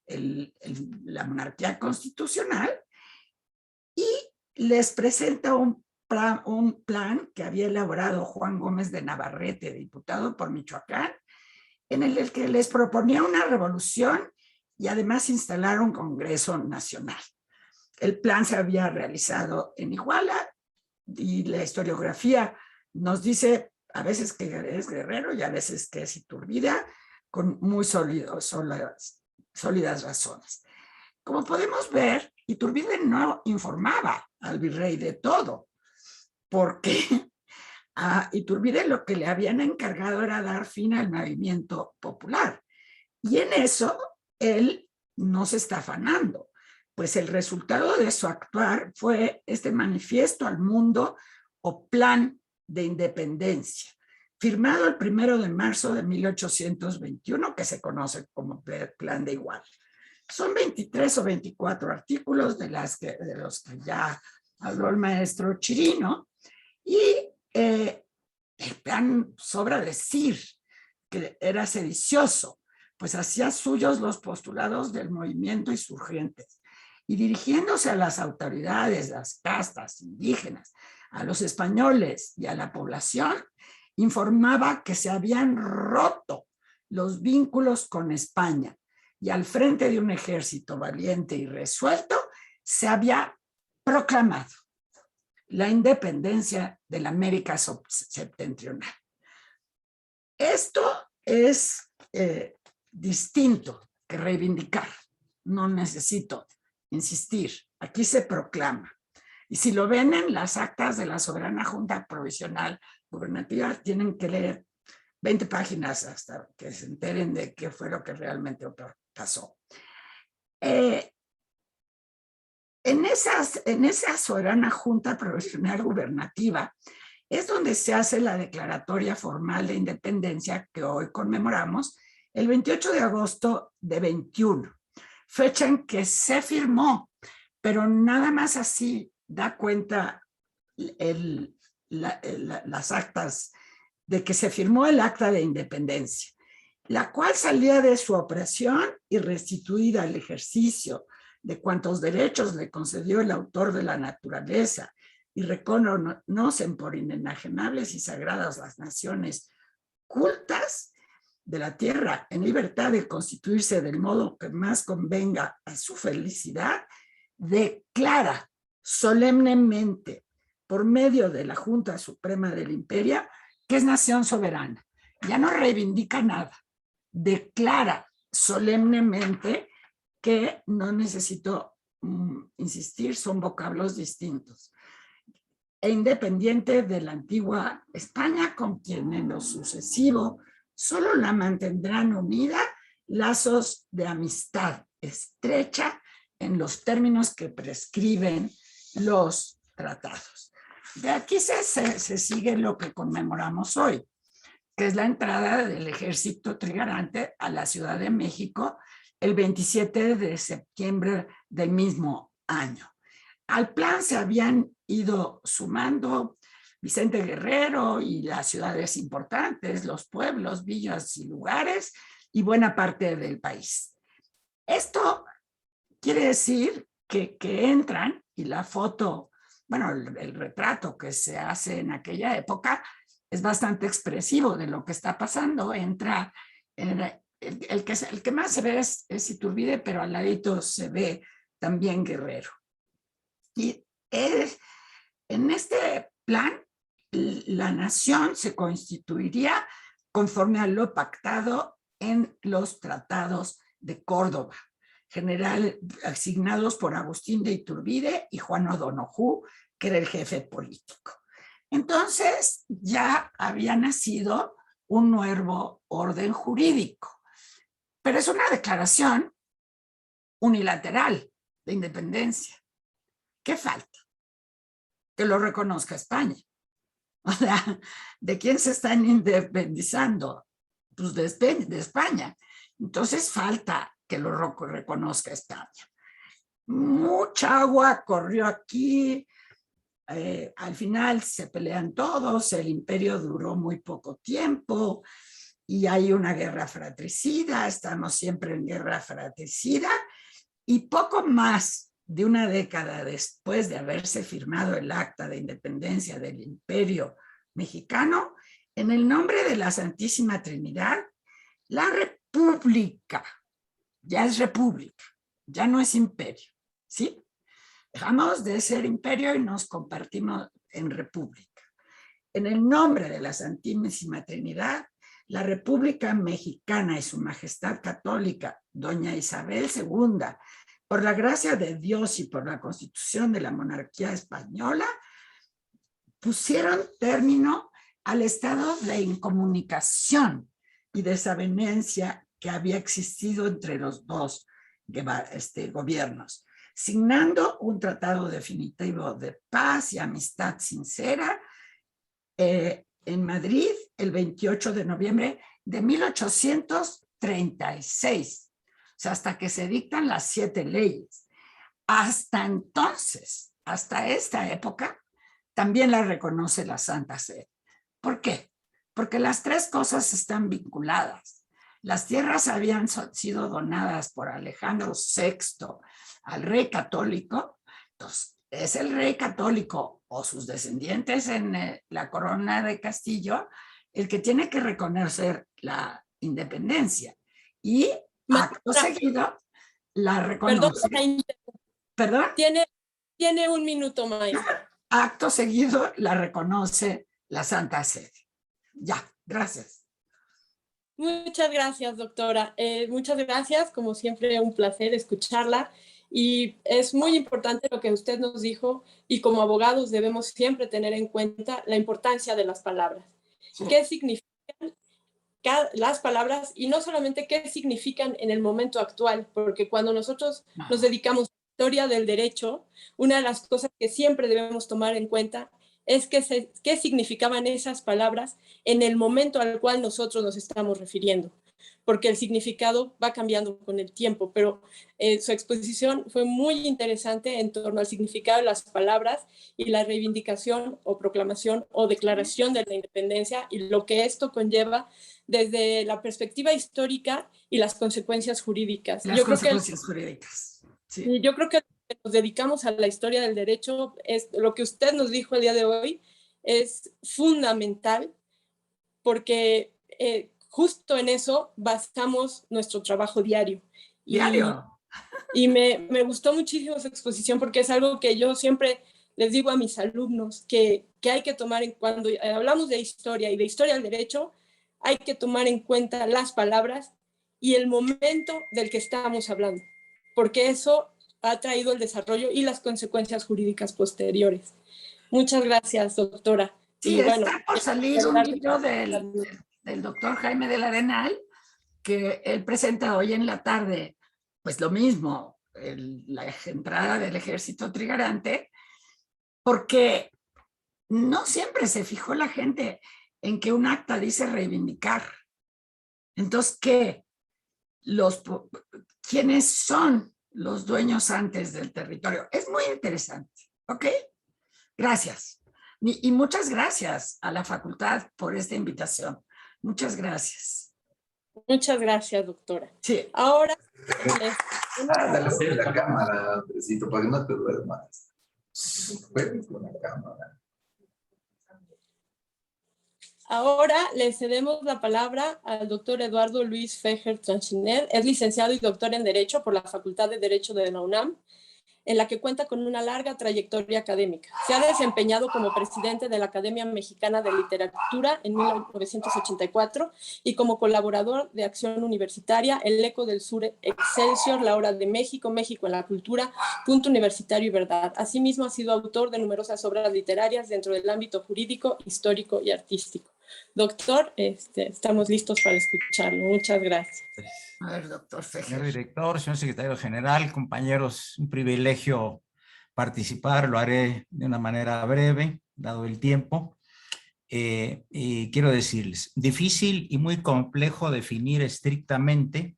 la monarquía constitucional, y les presenta un plan que había elaborado Juan Gómez de Navarrete, diputado por Michoacán, en el que les proponía una revolución y además instalar un Congreso Nacional. El plan se había realizado en Iguala y la historiografía nos dice a veces que es Guerrero y a veces que es Iturbide, con muy sólidas razones. Como podemos ver, Iturbide no informaba al virrey de todo, porque a Iturbide lo que le habían encargado era dar fin al movimiento popular. Y en eso él no se está afanando, pues el resultado de su actuar fue este manifiesto al mundo o plan de independencia, firmado el 1 de marzo de 1821, que se conoce como Plan de Iguala. Son 23 o 24 artículos de los que ya habló el maestro Chirino, y el plan, sobra decir que era sedicioso, pues hacía suyos los postulados del movimiento insurgentes, y dirigiéndose a las autoridades, las castas indígenas, a los españoles y a la población, informaba que se habían roto los vínculos con España, y al frente de un ejército valiente y resuelto se había proclamado la independencia de la América septentrional. Esto es distinto que reivindicar. No necesito insistir. Aquí se proclama. Y si lo ven en las actas de la Soberana Junta Provisional Gubernativa, tienen que leer 20 páginas hasta que se enteren de qué fue lo que realmente pasó. En esa Soberana Junta Provisional Gubernativa es donde se hace la declaratoria formal de independencia que hoy conmemoramos el 28 de agosto de 21, fecha en que se firmó, pero nada más así da cuenta las actas de que se firmó el acta de independencia, la cual salía de su operación y restituida al ejercicio de cuantos derechos le concedió el autor de la naturaleza y reconocen por inenajenables y sagradas las naciones cultas de la tierra en libertad de constituirse del modo que más convenga a su felicidad, declara solemnemente por medio de la Junta Suprema del Imperio que es nación soberana. Ya no reivindica nada, declara solemnemente que no necesito insistir, son vocablos distintos, e independiente de la antigua España, con quien en lo sucesivo solo la mantendrán unida lazos de amistad estrecha en los términos que prescriben los tratados. De aquí se sigue lo que conmemoramos hoy, que es la entrada del ejército trigarante a la Ciudad de México el 27 de septiembre del mismo año. Al plan se habían ido sumando Vicente Guerrero y las ciudades importantes, los pueblos, villas y lugares, y buena parte del país. Esto quiere decir que entran, y la foto, bueno, el retrato que se hace en aquella época es bastante expresivo de lo que está pasando. Entra, el que más se ve es Iturbide, pero al ladito se ve también Guerrero. Y en este plan, la nación se constituiría conforme a lo pactado en los tratados de Córdoba, general asignados por Agustín de Iturbide y Juan O'Donoghue, que era el jefe político. Entonces ya había nacido un nuevo orden jurídico, pero es una declaración unilateral de independencia. ¿Qué falta? Que lo reconozca España. O sea, ¿de quién se están independizando? Pues de España. Entonces falta que lo reconozca España. Mucha agua corrió aquí. Al final se pelean todos. El imperio duró muy poco tiempo y hay una guerra fratricida. Estamos siempre en guerra fratricida y poco más de una década después de haberse firmado el acta de independencia del Imperio Mexicano, en el nombre de la Santísima Trinidad, la República ya es república, ya no es imperio, ¿sí? Dejamos de ser imperio y nos convertimos en república. En el nombre de la Santísima Trinidad, la República Mexicana y su Majestad Católica, doña Isabel II, por la gracia de Dios y por la Constitución de la Monarquía Española, pusieron término al estado de incomunicación y desavenencia que había existido entre los dos gobiernos, signando un tratado definitivo de paz y amistad sincera en Madrid el 28 de noviembre de 1836. O sea, hasta que se dictan las 7 leyes. Hasta entonces, hasta esta época, también la reconoce la Santa Sede. ¿Por qué? Porque las 3 cosas están vinculadas. Las tierras habían sido donadas por Alejandro VI al rey católico. Entonces, es el rey católico o sus descendientes en la corona de Castillo el que tiene que reconocer la independencia. Y acto seguido la reconoce. ¿Perdón? Tiene un minuto, maestra. Acto seguido la reconoce la Santa Sede. Ya, gracias. Muchas gracias, doctora. Muchas gracias, como siempre, un placer escucharla. Y es muy importante lo que usted nos dijo y como abogados debemos siempre tener en cuenta la importancia de las palabras. Sí. ¿Qué significan las palabras? Y no solamente qué significan en el momento actual, porque cuando nosotros nos dedicamos a la historia del derecho, una de las cosas que siempre debemos tomar en cuenta es qué significaban esas palabras en el momento al cual nosotros nos estamos refiriendo, porque el significado va cambiando con el tiempo, pero su exposición fue muy interesante en torno al significado de las palabras y la reivindicación o proclamación o declaración de la independencia y lo que esto conlleva desde la perspectiva histórica y las consecuencias jurídicas. Las consecuencias jurídicas. Sí. Yo creo que nos dedicamos a la historia del derecho, es lo que usted nos dijo el día de hoy, es fundamental porque justo en eso basamos nuestro trabajo diario. Diario. Y me gustó muchísimo su exposición porque es algo que yo siempre les digo a mis alumnos, que hay que tomar cuando hablamos de historia y de historia del derecho, hay que tomar en cuenta las palabras y el momento del que estamos hablando, porque eso ha traído el desarrollo y las consecuencias jurídicas posteriores. Muchas gracias, doctora. Sí, y bueno, está por salir un libro del doctor Jaime del Arenal, que él presenta hoy en la tarde, pues lo mismo, la entrada del ejército trigarante, porque no siempre se fijó la gente en que un acta dice reivindicar. Entonces, ¿quiénes son los dueños antes del territorio? Es muy interesante, ¿ok? Gracias. Y muchas gracias a la facultad por esta invitación. Muchas gracias. Muchas gracias, doctora. Sí. Ahora, Dale la cámara, Andresito, para que no te duermas. Juegues con la cámara. Ahora le cedemos la palabra al doctor Eduardo Luis Fejer Tranchinet. Es licenciado y doctor en Derecho por la Facultad de Derecho de la UNAM, en la que cuenta con una larga trayectoria académica. Se ha desempeñado como presidente de la Academia Mexicana de Literatura en 1984 y como colaborador de Acción Universitaria, El Eco del Sur, Excelsior, La Hora de México, México en la Cultura, Punto Universitario y Verdad. Asimismo, ha sido autor de numerosas obras literarias dentro del ámbito jurídico, histórico y artístico. Doctor, estamos listos para escucharlo. Muchas gracias. A ver, doctor Fejer. Señor director, señor secretario general, compañeros, un privilegio participar, lo haré de una manera breve, dado el tiempo. Y quiero decirles, difícil y muy complejo definir estrictamente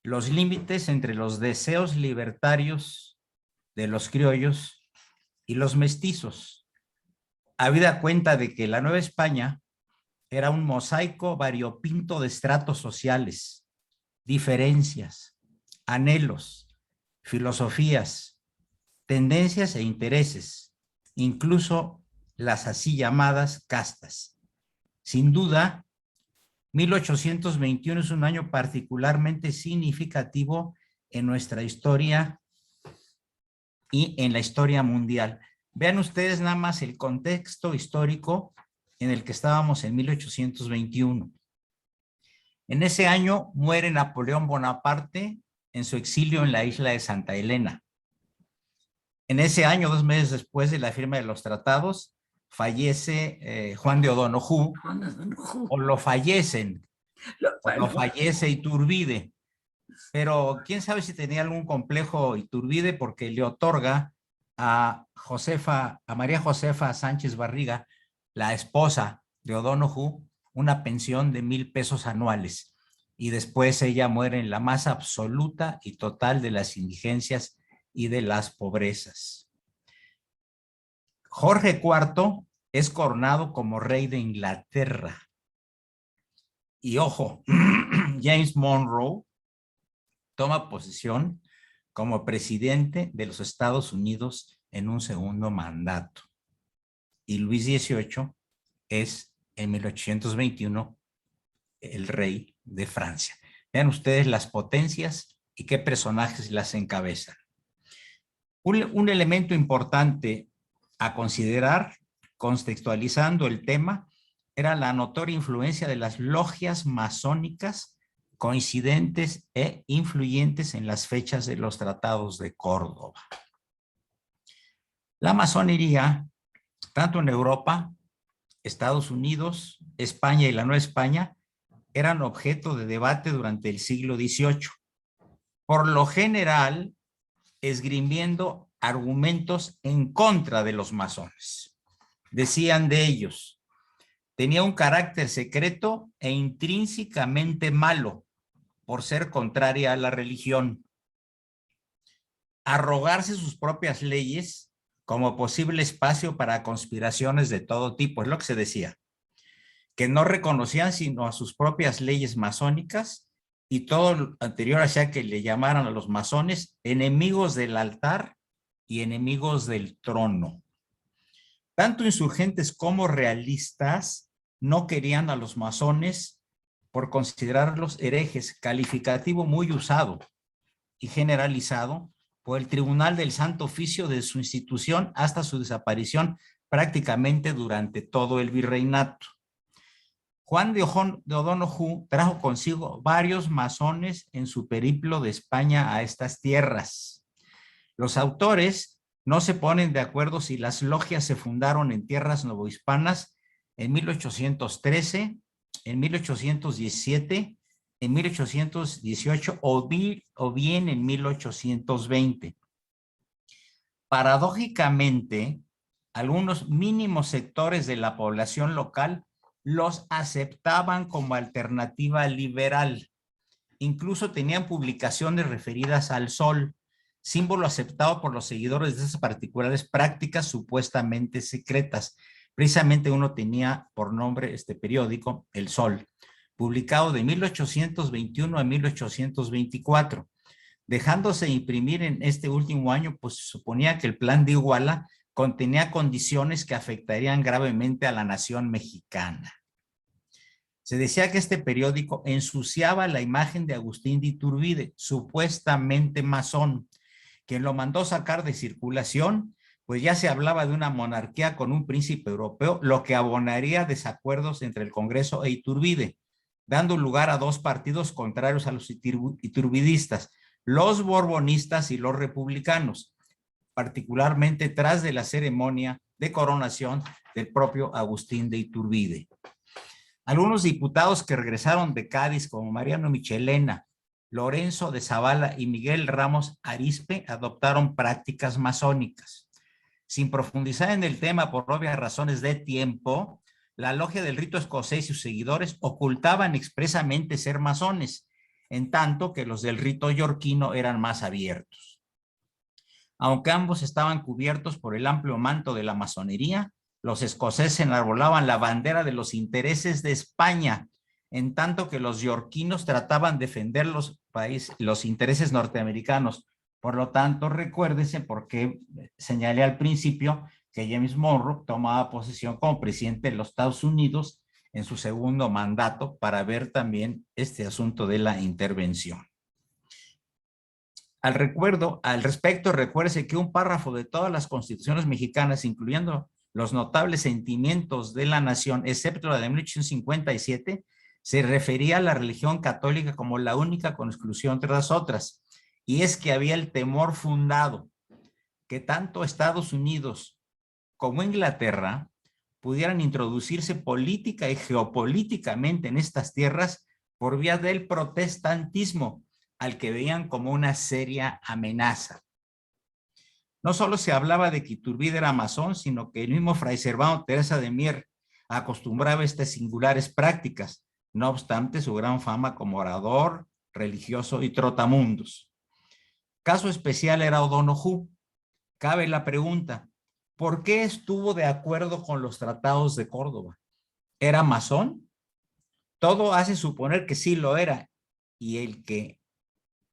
los límites entre los deseos libertarios de los criollos y los mestizos, habida cuenta de que la Nueva España era un mosaico variopinto de estratos sociales, diferencias, anhelos, filosofías, tendencias e intereses, incluso las así llamadas castas. Sin duda, 1821 es un año particularmente significativo en nuestra historia y en la historia mundial. Vean ustedes nada más el contexto histórico en el que estábamos en 1821. En ese año muere Napoleón Bonaparte en su exilio en la isla de Santa Elena. En ese año, 2 meses después de la firma de los tratados, fallece Juan de O'Donoghue, o lo fallecen, o lo fallece Iturbide. Pero quién sabe si tenía algún complejo Iturbide, porque le otorga a María Josefa Sánchez Barriga, la esposa de O'Donoghue, una pensión de 1,000 pesos anuales, y después ella muere en la más absoluta y total de las indigencias y de las pobrezas. Jorge IV es coronado como rey de Inglaterra. Y ojo, James Monroe toma posesión como presidente de los Estados Unidos en un segundo mandato. Y Luis XVIII es, en 1821, el rey de Francia. Vean ustedes las potencias y qué personajes las encabezan. Un elemento importante a considerar, contextualizando el tema, era la notoria influencia de las logias masónicas coincidentes e influyentes en las fechas de los tratados de Córdoba. La masonería, tanto en Europa, Estados Unidos, España y la Nueva España, eran objeto de debate durante el siglo XVIII. Por lo general, esgrimiendo argumentos en contra de los masones. Decían de ellos: tenía un carácter secreto e intrínsecamente malo por ser contraria a la religión. Arrogarse sus propias leyes como posible espacio para conspiraciones de todo tipo, es lo que se decía, que no reconocían sino a sus propias leyes masónicas, y todo lo anterior hacía que le llamaran a los masones enemigos del altar y enemigos del trono. Tanto insurgentes como realistas no querían a los masones por considerarlos herejes, calificativo muy usado y generalizado por el Tribunal del Santo Oficio de su institución hasta su desaparición prácticamente durante todo el virreinato. Juan de O'Donoghue trajo consigo varios masones en su periplo de España a estas tierras. Los autores no se ponen de acuerdo si las logias se fundaron en tierras novohispanas en 1813, en 1817, en 1818 o bien en 1820. Paradójicamente, algunos mínimos sectores de la población local los aceptaban como alternativa liberal. Incluso tenían publicaciones referidas al sol, símbolo aceptado por los seguidores de esas particulares prácticas supuestamente secretas. Precisamente uno tenía por nombre este periódico, El Sol, publicado de 1821 a 1824. Dejándose imprimir en este último año, pues se suponía que el Plan de Iguala contenía condiciones que afectarían gravemente a la nación mexicana. Se decía que este periódico ensuciaba la imagen de Agustín de Iturbide, supuestamente masón, quien lo mandó sacar de circulación, pues ya se hablaba de una monarquía con un príncipe europeo, lo que abonaría desacuerdos entre el Congreso e Iturbide, dando lugar a dos partidos contrarios a los iturbidistas, los borbonistas y los republicanos, particularmente tras de la ceremonia de coronación del propio Agustín de Iturbide. Algunos diputados que regresaron de Cádiz, como Mariano Michelena, Lorenzo de Zavala y Miguel Ramos Arizpe, adoptaron prácticas masónicas. Sin profundizar en el tema por obvias razones de tiempo, la logia del rito escocés y sus seguidores ocultaban expresamente ser masones, en tanto que los del rito yorquino eran más abiertos. Aunque ambos estaban cubiertos por el amplio manto de la masonería, los escoceses enarbolaban la bandera de los intereses de España, en tanto que los yorquinos trataban de defender los intereses norteamericanos. Por lo tanto, recuérdense porque señalé al principio que James Monroe tomaba posesión como presidente de los Estados Unidos en su segundo mandato para ver también este asunto de la intervención. Al respecto, recuérdese que un párrafo de todas las constituciones mexicanas, incluyendo los notables sentimientos de la nación, excepto la de 1857, se refería a la religión católica como la única con exclusión de las otras. Y es que había el temor fundado que tanto Estados Unidos como Inglaterra pudieran introducirse política y geopolíticamente en estas tierras por vía del protestantismo, al que veían como una seria amenaza. No solo se hablaba de que Iturbide era masón, sino que el mismo Fray Servando Teresa de Mier acostumbraba a estas singulares prácticas, no obstante su gran fama como orador, religioso y trotamundos. Caso especial era O'Donoghue. Cabe la pregunta, ¿por qué estuvo de acuerdo con los tratados de Córdoba? ¿Era masón? Todo hace suponer que sí lo era, y el que,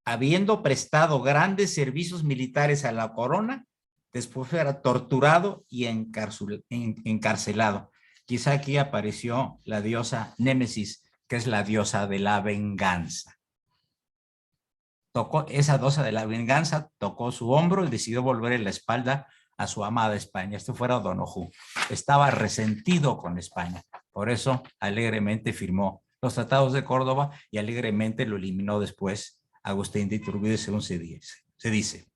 habiendo prestado grandes servicios militares a la corona, después era torturado y encarcelado. Quizá aquí apareció la diosa Némesis, que es la diosa de la venganza. Esa diosa de la venganza tocó su hombro y decidió volverle la espalda a su amada España. Esto fuera O'Donoghue. Estaba resentido con España. Por eso alegremente firmó los tratados de Córdoba y alegremente lo eliminó después Agustín de Iturbide, según se dice.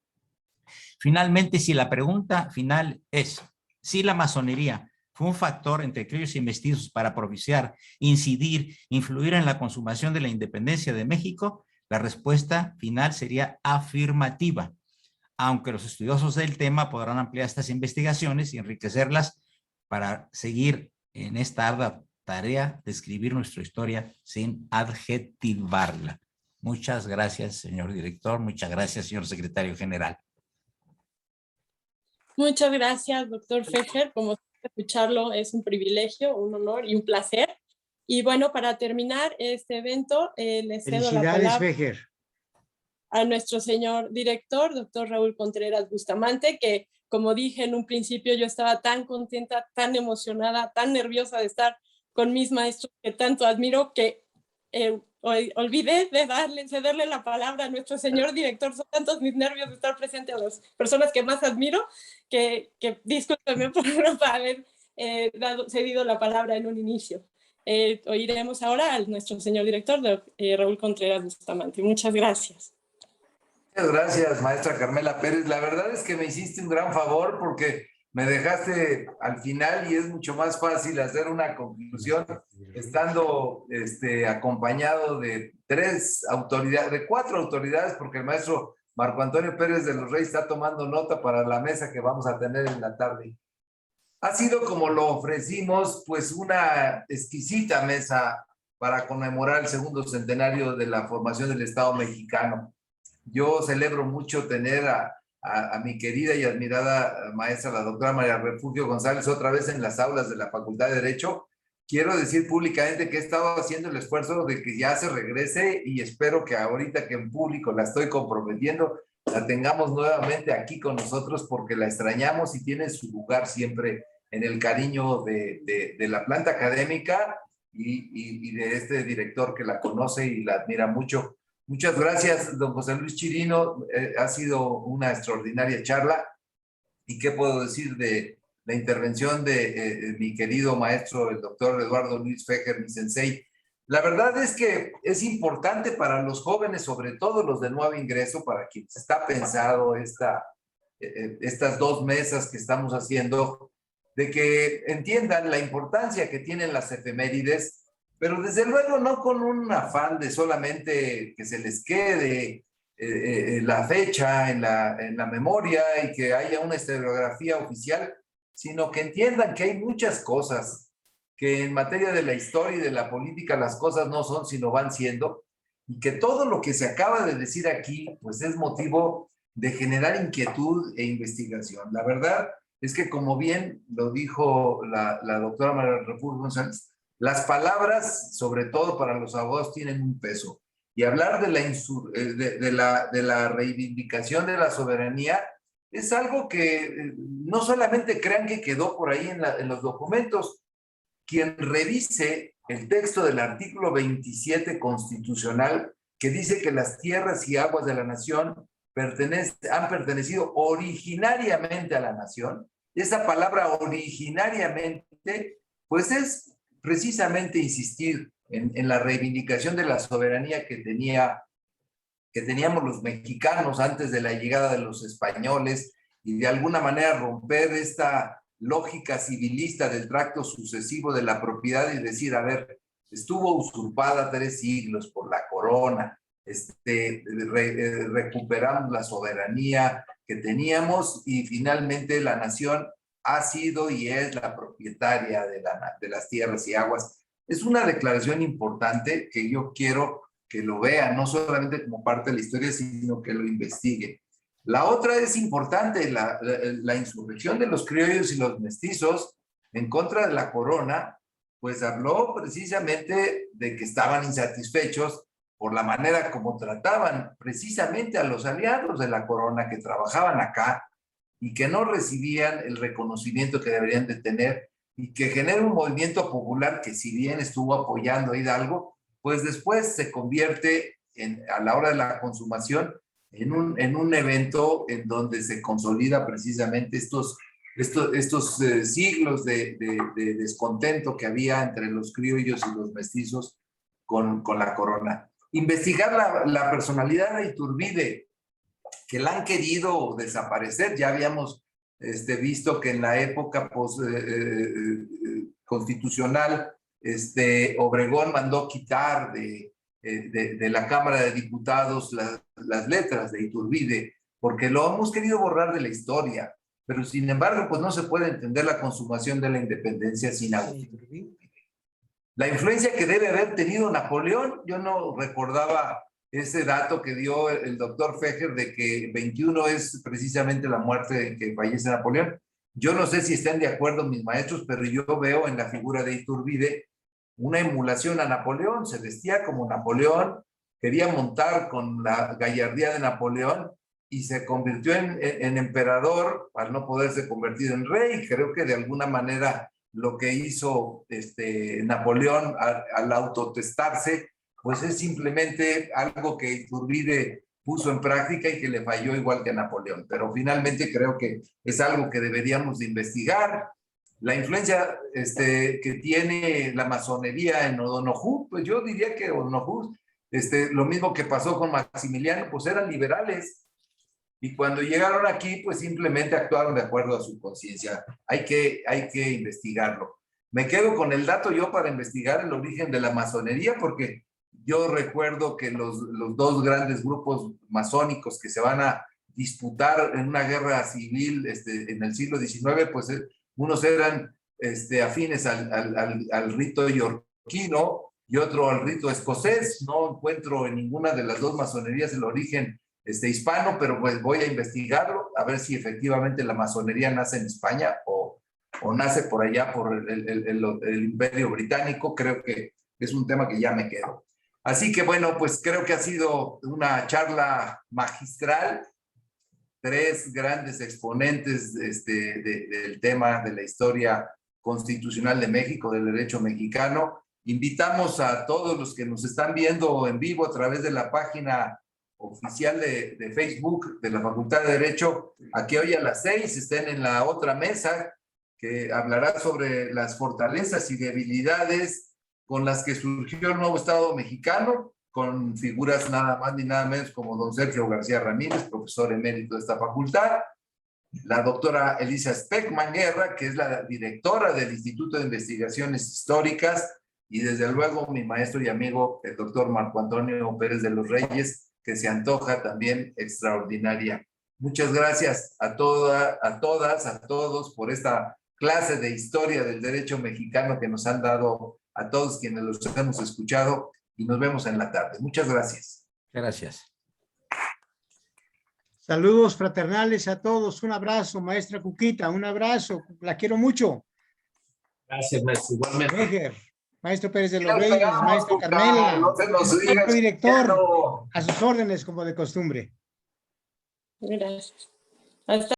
Finalmente, si la pregunta final es si la masonería fue un factor entre criollos y mestizos para propiciar, incidir, influir en la consumación de la independencia de México, la respuesta final sería afirmativa, aunque los estudiosos del tema podrán ampliar estas investigaciones y enriquecerlas para seguir en esta ardua tarea de escribir nuestra historia sin adjetivarla. Muchas gracias, señor director. Muchas gracias, señor secretario general. Muchas gracias, doctor Fejer. Como escucharlo es un privilegio, un honor y un placer. Y bueno, para terminar este evento, le cedo la palabra Fejer, a nuestro señor director, doctor Raúl Contreras Bustamante, que como dije en un principio, yo estaba tan contenta, tan emocionada, tan nerviosa de estar con mis maestros que tanto admiro, que olvidé de cederle la palabra a nuestro señor director. Son tantos mis nervios de estar presente a las personas que más admiro, que discúlpeme por haber cedido la palabra en un inicio. Oiremos ahora a nuestro señor director, Raúl Contreras Bustamante. Muchas gracias. Muchas gracias, maestra Carmela Pérez. La verdad es que me hiciste un gran favor porque me dejaste al final y es mucho más fácil hacer una conclusión estando acompañado de 4 autoridades, porque el maestro Marco Antonio Pérez de los Reyes está tomando nota para la mesa que vamos a tener en la tarde. Ha sido, como lo ofrecimos, pues una exquisita mesa para conmemorar el 2º centenario de la formación del Estado mexicano. Yo celebro mucho tener a mi querida y admirada maestra, la doctora María Refugio González, otra vez en las aulas de la Facultad de Derecho. Quiero decir públicamente que he estado haciendo el esfuerzo de que ya se regrese y espero que ahorita que en público la estoy comprometiendo, la tengamos nuevamente aquí con nosotros porque la extrañamos y tiene su lugar siempre en el cariño de la planta académica y de este director que la conoce y la admira mucho. Muchas gracias, don José Luis Chirino. Ha sido una extraordinaria charla. ¿Y qué puedo decir de la intervención de mi querido maestro, el doctor Eduardo Luis Fejer, mi sensei? La verdad es que es importante para los jóvenes, sobre todo los de nuevo ingreso, para quienes está pensado estas 2 mesas que estamos haciendo, de que entiendan la importancia que tienen las efemérides, pero desde luego no con un afán de solamente que se les quede la fecha en la memoria y que haya una historiografía oficial, sino que entiendan que hay muchas cosas, que en materia de la historia y de la política las cosas no son sino van siendo, y que todo lo que se acaba de decir aquí pues es motivo de generar inquietud e investigación. La verdad es que, como bien lo dijo la doctora María Refugio González, las palabras, sobre todo para los abogados, tienen un peso. Y hablar de la reivindicación de la soberanía es algo que no solamente crean que quedó por ahí en los documentos. Quien revise el texto del artículo 27 constitucional, que dice que las tierras y aguas de la nación han pertenecido originariamente a la nación, esa palabra originariamente, pues es precisamente insistir en la reivindicación de la soberanía que teníamos los mexicanos antes de la llegada de los españoles y de alguna manera romper esta lógica civilista del tracto sucesivo de la propiedad y decir, a ver, estuvo usurpada 3 siglos por la corona, recuperamos la soberanía que teníamos y finalmente la nación ha sido y es la propietaria de las tierras y aguas. Es una declaración importante que yo quiero que lo vean, no solamente como parte de la historia, sino que lo investiguen. La otra es importante, la insurrección de los criollos y los mestizos en contra de la corona, pues habló precisamente de que estaban insatisfechos por la manera como trataban precisamente a los aliados de la corona que trabajaban acá y que no recibían el reconocimiento que deberían de tener y que genera un movimiento popular que, si bien estuvo apoyando a Hidalgo, pues después se convierte a la hora de la consumación en un evento en donde se consolida precisamente estos siglos de descontento que había entre los criollos y los mestizos con la corona. Investigar la personalidad de Iturbide, que la han querido desaparecer. Ya habíamos visto que en la época constitucional, Obregón mandó quitar de la Cámara de Diputados las letras de Iturbide, porque lo hemos querido borrar de la historia, pero sin embargo, pues no se puede entender la consumación de la independencia sin Agustín Iturbide. La influencia que debe haber tenido Napoleón, yo no recordaba ese dato que dio el doctor Fejer de que 21 es precisamente la muerte en que fallece Napoleón. Yo no sé si están de acuerdo mis maestros, pero yo veo en la figura de Iturbide una emulación a Napoleón. Se vestía como Napoleón, quería montar con la gallardía de Napoleón y se convirtió en emperador al no poderse convertir en rey. Creo que de alguna manera lo que hizo Napoleón al autotestarse, pues es simplemente algo que Iturbide puso en práctica y que le falló igual que a Napoleón. Pero finalmente creo que es algo que deberíamos de investigar. La influencia que tiene la masonería en O'Donoghue, pues yo diría que O'Donoghue, lo mismo que pasó con Maximiliano, pues eran liberales. Y cuando llegaron aquí, pues simplemente actuaron de acuerdo a su conciencia. Hay que investigarlo. Me quedo con el dato yo para investigar el origen de la masonería, porque yo recuerdo que los dos grandes grupos masónicos que se van a disputar en una guerra civil en el siglo XIX, pues unos eran afines al rito yorquino y otro al rito escocés. No encuentro en ninguna de las dos masonerías el origen hispano, pero pues voy a investigarlo, a ver si efectivamente la masonería nace en España o nace por allá, por el Imperio Británico. Creo que es un tema que ya me quedo. Así que bueno, pues creo que ha sido una charla magistral. Tres grandes exponentes del tema de la historia constitucional de México, del derecho mexicano. Invitamos a todos los que nos están viendo en vivo a través de la página oficial de Facebook de la Facultad de Derecho, a que hoy a las 6 estén en la otra mesa que hablará sobre las fortalezas y debilidades con las que surgió el nuevo Estado mexicano, con figuras nada más ni nada menos como don Sergio García Ramírez, profesor emérito de esta facultad, la doctora Elisa Speckman Guerra, que es la directora del Instituto de Investigaciones Históricas, y desde luego mi maestro y amigo, el doctor Marco Antonio Pérez de los Reyes, que se antoja también extraordinaria. Muchas gracias a todas, a todos por esta clase de historia del derecho mexicano que nos han dado a todos quienes los hemos escuchado, y nos vemos en la tarde. Muchas gracias. Gracias. Saludos fraternales a todos. Un abrazo, maestra Cuquita. Un abrazo. La quiero mucho. Gracias, maestro. Igualmente. Maestro Pérez de los Reyes, maestra Carmela, no se nos diga, director, a sus órdenes como de costumbre. Gracias. Hasta